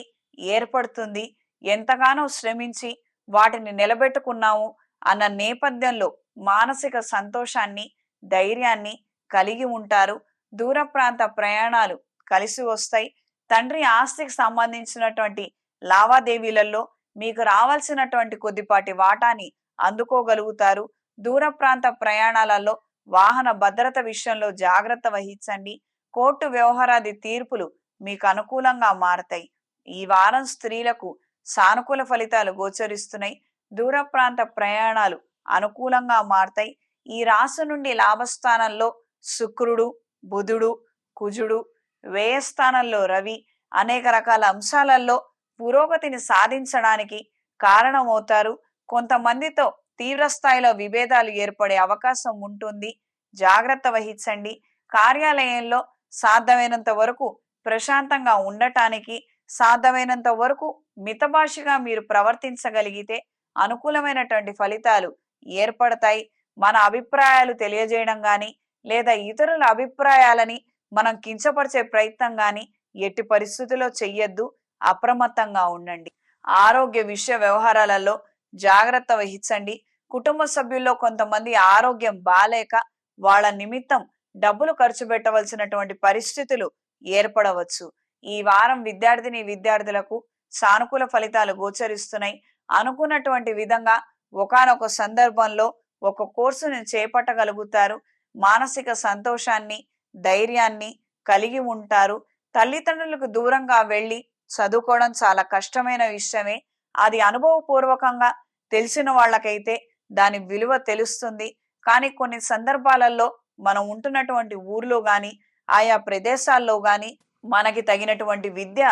ఏర్పడుతుంది. ఎంతగానో శ్రమించి వాటిని నిలబెట్టుకున్నాము అన్న నేపథ్యంలో మానసిక సంతోషాన్ని, ధైర్యాన్ని కలిగి ఉంటారు. దూర ప్రాంత ప్రయాణాలు కలిసి వస్తాయి. తండ్రి ఆస్తికి సంబంధించినటువంటి లావాదేవీలలో మీకు రావాల్సినటువంటి కొద్దిపాటి వాటాని అందుకోగలుగుతారు. దూర ప్రాంత ప్రయాణాలలో వాహన భద్రత విషయంలో జాగ్రత్త వహించండి. కోర్టు వ్యవహారాది తీర్పులు మీకు అనుకూలంగా మారతాయి. ఈ వారం స్త్రీలకు సానుకూల ఫలితాలు గోచరిస్తున్నాయి. దూర ప్రాంత ప్రయాణాలు అనుకూలంగా మారతాయి. ఈ రాశి నుండి లాభస్థానంలో శుక్రుడు, బుధుడు, కుజుడు, వ్యయస్థానంలో రవి అనేక రకాల అంశాలలో పురోగతిని సాధించడానికి కారణమవుతారు. కొంతమందితో తీవ్ర స్థాయిలో విభేదాలు ఏర్పడే అవకాశం ఉంటుంది. జాగ్రత్త వహించండి. కార్యాలయంలో సాధ్యమైనంత వరకు ప్రశాంతంగా ఉండటానికి, సాధ్యమైనంత వరకు మితభాషిగా మీరు ప్రవర్తించగలిగితే అనుకూలమైనటువంటి ఫలితాలు ఏర్పడతాయి. మన అభిప్రాయాలు తెలియజేయడం కానీ లేదా ఇతరుల అభిప్రాయాలని మనం కించపరిచే ప్రయత్నం కానీ ఎట్టి పరిస్థితుల్లో చెయ్యొద్దు. అప్రమత్తంగా ఉండండి. ఆరోగ్య విషయ వ్యవహారాలలో జాగ్రత్త వహించండి. కుటుంబ సభ్యుల్లో కొంతమంది ఆరోగ్యం బాలేక వాళ్ళ నిమిత్తం డబ్బులు ఖర్చు పెట్టవలసినటువంటి పరిస్థితులు ఏర్పడవచ్చు. ఈ వారం విద్యార్థులకు సానుకూల ఫలితాలు గోచరిస్తున్నాయి. అనుకున్నటువంటి విధంగా ఒకానొక సందర్భంలో ఒక కోర్సుని చేపట్టగలుగుతారు. మానసిక సంతోషాన్ని, ధైర్యాన్ని కలిగి ఉంటారు. తల్లిదండ్రులకు దూరంగా వెళ్ళి చదువుకోవడం చాలా కష్టమైన విషయమే. అది అనుభవపూర్వకంగా తెలిసిన వాళ్ళకైతే దాని విలువ తెలుస్తుంది. కానీ కొన్ని సందర్భాలలో మనం ఉంటున్నటువంటి ఊర్లో గాని, ఆయా ప్రదేశాల్లో గాని మనకి తగినటువంటి విద్య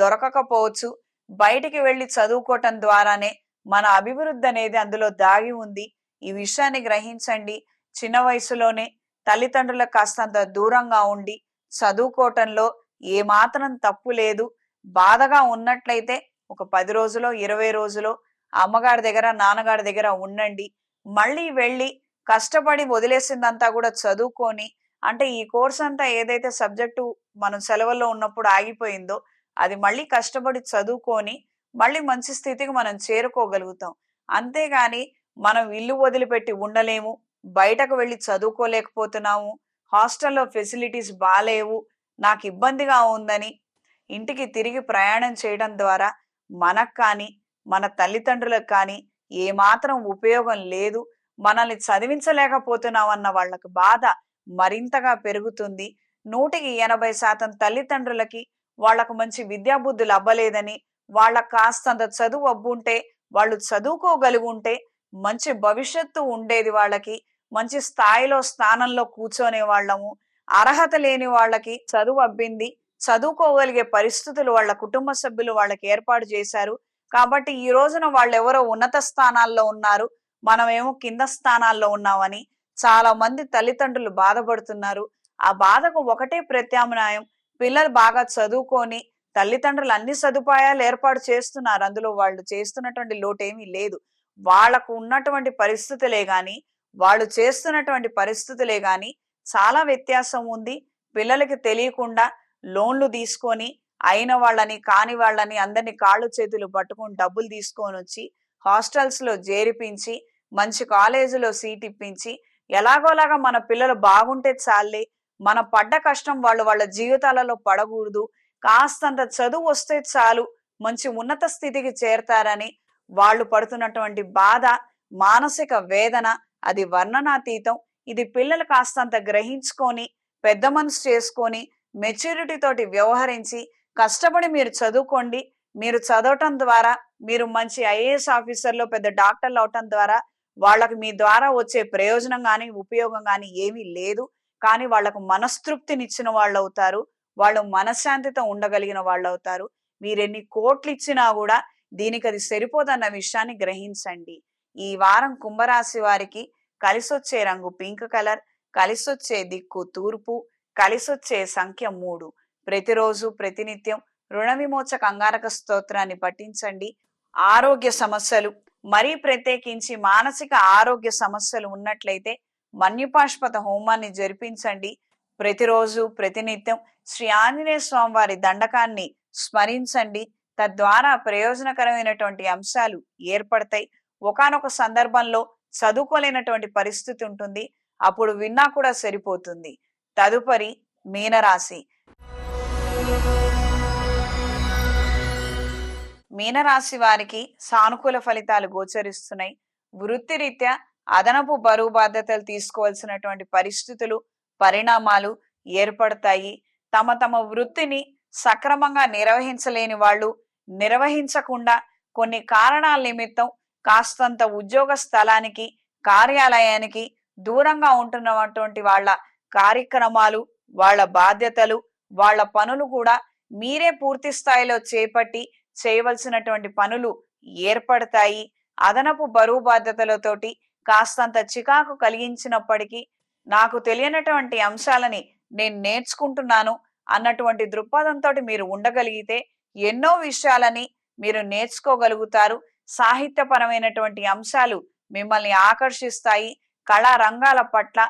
దొరకకపోవచ్చు. బయటికి వెళ్ళి చదువుకోవటం ద్వారానే మన అభివృద్ధి అనేది అందులో దాగి ఉంది. ఈ విషయాన్ని గ్రహించండి. చిన్న వయసులోనే తల్లిదండ్రులకు కాస్తంత దూరంగా ఉండి చదువుకోవటంలో ఏమాత్రం తప్పు లేదు. బాధగా ఉన్నట్లయితే ఒక 10 రోజులో 20 రోజులో అమ్మగారి దగ్గర నాన్నగారి దగ్గర ఉండండి. మళ్ళీ వెళ్ళి కష్టపడి వదిలేసిందంతా కూడా చదువుకొని, అంటే ఈ కోర్స్ అంతా ఏదైతే సబ్జెక్టు మనం సెలవుల్లో ఉన్నప్పుడు ఆగిపోయిందో అది మళ్ళీ కష్టపడి చదువుకొని మళ్ళీ మంచి స్థితికి మనం చేరుకోగలుగుతాం. అంతేగాని మనం ఇల్లు వదిలిపెట్టి ఉండలేము, బయటకు వెళ్ళి చదువుకోలేకపోతున్నాము, హాస్టల్లో ఫెసిలిటీస్ బాలేవు, నాకు ఇబ్బందిగా ఉందని ఇంటికి తిరిగి ప్రయాణం చేయడం ద్వారా మనకు కానీ మన తల్లిదండ్రులకు కానీ ఏమాత్రం ఉపయోగం లేదు. మనల్ని చదివించలేకపోతున్నామన్న వాళ్ళకు బాధ మరింతగా పెరుగుతుంది. 100% తల్లిదండ్రులకి వాళ్ళకు మంచి విద్యాబుద్ధులు అవ్వలేదని, వాళ్ళకు కాస్తంత చదువు అబ్బుంటే, వాళ్ళు చదువుకోగలిగుంటే మంచి భవిష్యత్తు ఉండేది వాళ్ళకి, మంచి స్థాయిలో స్థానంలో కూర్చొనే వాళ్ళము. అర్హత లేని వాళ్ళకి చదువు అబ్బింది, చదువుకోగలిగే పరిస్థితులు వాళ్ళ కుటుంబ సభ్యులు వాళ్ళకి ఏర్పాటు చేశారు. కాబట్టి ఈ రోజున వాళ్ళెవరో ఉన్నత స్థానాల్లో ఉన్నారు, మనమేమో కింద స్థానాల్లో ఉన్నామని చాలా మంది తల్లిదండ్రులు బాధపడుతున్నారు. ఆ బాధకు ఒకటే ప్రత్యామ్నాయం, పిల్లలు బాగా చదువుకొని తల్లిదండ్రులు అన్ని సదుపాయాలు ఏర్పాటు చేస్తున్నారు. అందులో వాళ్ళు చేస్తున్నటువంటి లోటేమీ లేదు. వాళ్ళకు ఉన్నటువంటి పరిస్థితులే గాని, వాళ్ళు చేస్తున్నటువంటి పరిస్థితులే గాని చాలా వ్యత్యాసం ఉంది. పిల్లలకి తెలియకుండా లోన్లు తీసుకొని అయిన వాళ్ళని కాని వాళ్ళని అందరినీ కాళ్ళు చేతులు పట్టుకొని డబ్బులు తీసుకొని వచ్చి హాస్టల్స్ లో చేరిపించి మంచి కాలేజీలో సీట్ ఇప్పించి ఎలాగోలాగా మన పిల్లలు బాగుంటే చాలే, మన పడ్డ కష్టం వాళ్ళు వాళ్ళ జీవితాలలో పడకూడదు, కాస్తంత చదువు వస్తే చాలు మంచి ఉన్నత స్థితికి చేరతారని వాళ్ళు పడుతున్నటువంటి బాధ, మానసిక వేదన అది వర్ణనాతీతం. ఇది పిల్లలు కాస్తంత గ్రహించుకొని పెద్ద మనసు చేసుకొని మెచ్యూరిటీ తోటి వ్యవహరించి కష్టపడి మీరు చదువుకోండి. మీరు చదవటం ద్వారా మీరు మంచి ఐఏఎస్ ఆఫీసర్లో పెద్ద డాక్టర్లు అవటం ద్వారా వాళ్ళకి మీ ద్వారా వచ్చే ప్రయోజనం కానీ ఉపయోగం కానీ ఏమీ లేదు. కానీ వాళ్ళకు మనస్తృప్తినిచ్చిన వాళ్ళు అవుతారు, వాళ్ళు మనశ్శాంతితో ఉండగలిగిన వాళ్ళు అవుతారు. మీరెన్ని కోట్లు ఇచ్చినా కూడా దీనికి అది సరిపోదన్న విషయాన్ని గ్రహించండి. ఈ వారం కుంభరాశి వారికి కలిసొచ్చే రంగు పింక్ కలర్, కలిసొచ్చే దిక్కు తూర్పు, కలిసొచ్చే సంఖ్య 3. ప్రతిరోజు ప్రతినిత్యం రుణ విమోచక అంగారక స్తోత్రాన్ని పఠించండి. ఆరోగ్య సమస్యలు, మరీ ప్రత్యేకించి మానసిక ఆరోగ్య సమస్యలు ఉన్నట్లయితే మన్యుపాష్పత హోమాన్ని జరిపించండి. ప్రతిరోజు ప్రతినిత్యం శ్రీ ఆంజనేయ స్వామి వారి దండకాన్ని స్మరించండి. తద్వారా ప్రయోజనకరమైనటువంటి అంశాలు ఏర్పడతాయి. ఒకానొక సందర్భంలో చదువుకోలేనటువంటి పరిస్థితి ఉంటుంది, అప్పుడు విన్నా కూడా సరిపోతుంది. తదుపరి మీనరాశి. మీనరాశి వారికి సానుకూల ఫలితాలు గోచరిస్తున్నాయి. వృత్తిరీత్యా అదనపు బరువు బాధ్యతలు తీసుకోవాల్సినటువంటి పరిస్థితులు పరిణామాలు ఏర్పడతాయి. తమ తమ వృత్తిని సక్రమంగా నిర్వహించలేని వాళ్ళు, నిర్వహించకుండా కొన్ని కారణాల నిమిత్తం కాస్తంత ఉద్యోగ స్థలానికి కార్యాలయానికి దూరంగా ఉంటున్నటువంటి వాళ్ళ కార్యక్రమాలు, వాళ్ళ బాధ్యతలు, వాళ్ళ పనులు కూడా మీరే పూర్తి స్థాయిలో చేపట్టి చేయవలసినటువంటి పనులు ఏర్పడతాయి. అదనపు బరువు బాధ్యతలతోటి కాస్తంత చికాకు కలిగించినప్పటికీ నాకు తెలియనటువంటి అంశాలని నేను నేర్చుకుంటున్నాను అన్నటువంటి దృక్పథంతో మీరు ఉండగలిగితే ఎన్నో విషయాలని మీరు నేర్చుకోగలుగుతారు. సాహిత్యపరమైనటువంటి అంశాలు మిమ్మల్ని ఆకర్షిస్తాయి. కళా రంగాల పట్ల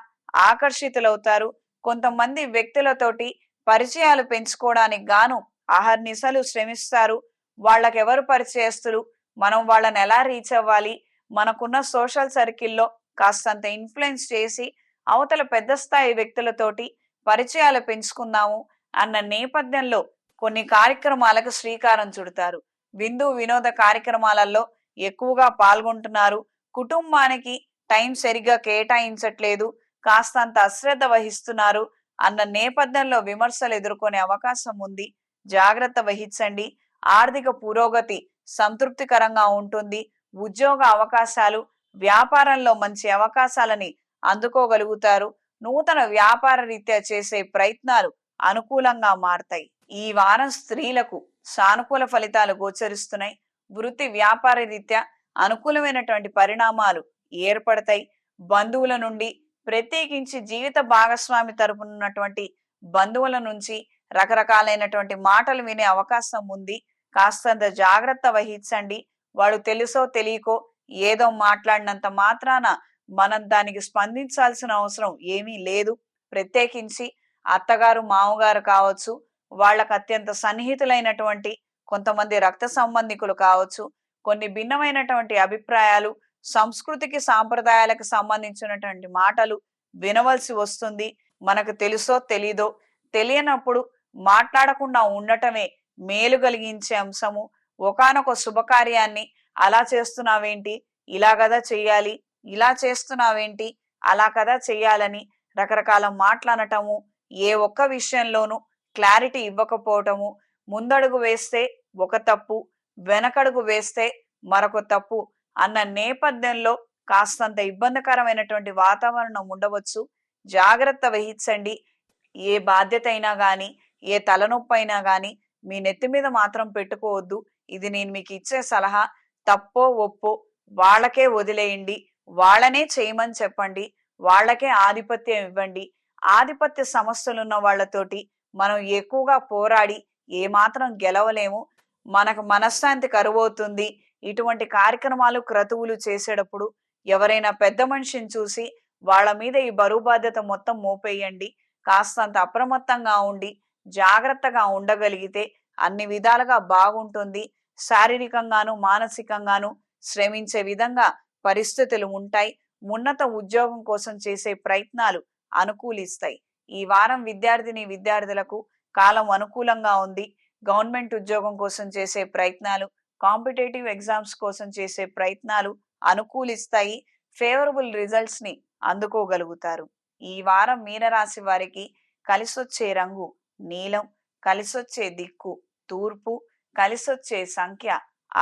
ఆకర్షితులవుతారు. కొంతమంది వ్యక్తులతోటి పరిచయాలు పెంచుకోవడానికి గాను అహర్నిశలు శ్రమిస్తారు. వాళ్ళకెవరు పరిచయస్తులు, మనం వాళ్ళని ఎలా రీచ్ అవ్వాలి, మనకున్న సోషల్ సర్కిల్లో కాస్తంత ఇన్ఫ్లుయెన్స్ చేసి అవతల పెద్ద స్థాయి వ్యక్తులతోటి పరిచయాలు పెంచుకుందాము అన్న నేపథ్యంలో కొన్ని కార్యక్రమాలకు శ్రీకారం చుడతారు. విందు వినోద కార్యక్రమాలలో ఎక్కువగా పాల్గొంటున్నారు. కుటుంబానికి టైం సరిగ్గా కేటాయించట్లేదు. కాస్తంత అశ్రద్ధ వహిస్తున్నారు అన్న నేపథ్యంలో విమర్శలు ఎదుర్కొనే అవకాశం ఉంది. జాగ్రత్త వహించండి. ఆర్థిక పురోగతి సంతృప్తికరంగా ఉంటుంది. ఉద్యోగ అవకాశాలు, వ్యాపారంలో మంచి అవకాశాలని అందుకోగలుగుతారు. నూతన వ్యాపార రీత్యా చేసే ప్రయత్నాలు అనుకూలంగా మారతాయి. ఈ వారం స్త్రీలకు సానుకూల ఫలితాలు గోచరిస్తున్నాయి. వృత్తి వ్యాపార రీత్యా అనుకూలమైనటువంటి పరిణామాలు ఏర్పడతాయి. బంధువుల నుండి, ప్రత్యేకించి జీవిత భాగస్వామి తరపున ఉన్నటువంటి బంధువుల నుంచి రకరకాలైనటువంటి మాటలు వినే అవకాశం ఉంది. కాస్తంత జాగ్రత్త వహించండి. వాడు తెలుసో తెలియకో ఏదో మాట్లాడినంత మాత్రాన మనం దానికి స్పందించాల్సిన అవసరం ఏమీ లేదు. ప్రత్యేకించి అత్తగారు, మామగారు కావచ్చు, వాళ్ళకు అత్యంత సన్నిహితులైనటువంటి కొంతమంది రక్త సంబంధికులు కావచ్చు, కొన్ని భిన్నమైనటువంటి అభిప్రాయాలు, సంస్కృతికి సాంప్రదాయాలకు సంబంధించినటువంటి మాటలు వినవలసి వస్తుంది. మనకు తెలుసో తెలీదో, తెలియనప్పుడు మాట్లాడకుండా ఉండటమే మేలు కలిగించే అంశము. ఒకానొక శుభకార్యాన్ని అలా చేస్తున్నావేంటి, ఇలా కదా చెయ్యాలి, ఇలా చేస్తున్నావేంటి, అలా కదా చెయ్యాలని రకరకాల మాటలనటము, ఏ ఒక్క విషయంలోనూ క్లారిటీ ఇవ్వకపోవటము, ముందడుగు వేస్తే ఒక తప్పు, వెనకడుగు వేస్తే మరొక తప్పు అన్న నేపథ్యంలో కాస్తంత ఇబ్బందికరమైనటువంటి వాతావరణం ఉండవచ్చు. జాగ్రత్త వహించండి. ఏ బాధ్యత అయినా గాని, ఏ తలనొప్పి అయినా గాని మీ నెత్తి మీద మాత్రం పెట్టుకోవద్దు. ఇది నేను మీకు ఇచ్చే సలహా. తప్పో ఒప్పో వాళ్ళకే వదిలేయండి. వాళ్ళనే చేయమని చెప్పండి. వాళ్ళకే ఆధిపత్యం ఇవ్వండి. ఆధిపత్య సమస్యలున్న వాళ్ళతోటి మనం ఎక్కువగా పోరాడి ఏమాత్రం గెలవలేము. మనకు మనశ్శాంతి కరువవుతుంది. ఇటువంటి కార్యక్రమాలు, క్రతువులు చేసేటప్పుడు ఎవరైనా పెద్ద మనిషిని చూసి వాళ్ళ మీద ఈ బరువు బాధ్యత మొత్తం మోపేయండి. కాస్తంత అప్రమత్తంగా ఉండి జాగ్రత్తగా ఉండగలిగితే అన్ని విధాలుగా బాగుంటుంది. శారీరకంగాను, మానసికంగాను శ్రమించే విధంగా పరిస్థితులు ఉంటాయి. ఉన్నత ఉద్యోగం కోసం చేసే ప్రయత్నాలు అనుకూలిస్తాయి. ఈ వారం విద్యార్థులకు కాలం అనుకూలంగా ఉంది. గవర్నమెంట్ ఉద్యోగం కోసం చేసే ప్రయత్నాలు, కాంపిటేటివ్ ఎగ్జామ్స్ కోసం చేసే ప్రయత్నాలు అనుకూలిస్తాయి. ఫేవరబుల్ రిజల్ట్స్ ని అందుకోగలుగుతారు. ఈ వారం మీనరాశి వారికి కలిసొచ్చే రంగు నీలం, కలిసొచ్చే దిక్కు తూర్పు, కలిసొచ్చే సంఖ్య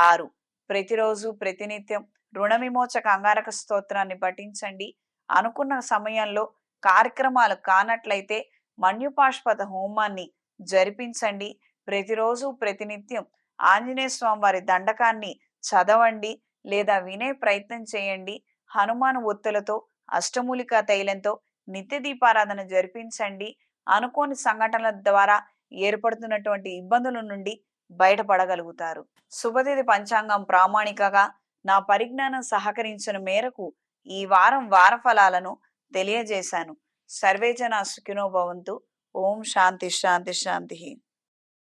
6. ప్రతిరోజు ప్రతినిత్యం రుణ విమోచక అంగారక స్తోత్రాన్ని పఠించండి. అనుకున్న సమయంలో కార్యక్రమాలు కానట్లయితే మన్యుపాష్పద హోమాన్ని జరిపించండి. ప్రతిరోజు ప్రతినిత్యం ఆంజనేయ స్వామి వారి దండకాన్ని చదవండి లేదా వినే ప్రయత్నం చేయండి. హనుమాను ఒత్తులతో, అష్టమూలికా తైలంతో నిత్య దీపారాధన జరిపించండి. అనుకోని సంఘటనల ద్వారా ఏర్పడుతున్నటువంటి ఇబ్బందుల నుండి బయటపడగలుగుతారు. శుభతిథి పంచాంగం ప్రామాణికగా నా పరిజ్ఞానం సహకరించిన మేరకు ఈ వారం వార ఫలాలను తెలియజేశాను. సర్వేజన సుఖినో భవంతు. ఓం శాంతి శాంతి శాంతి.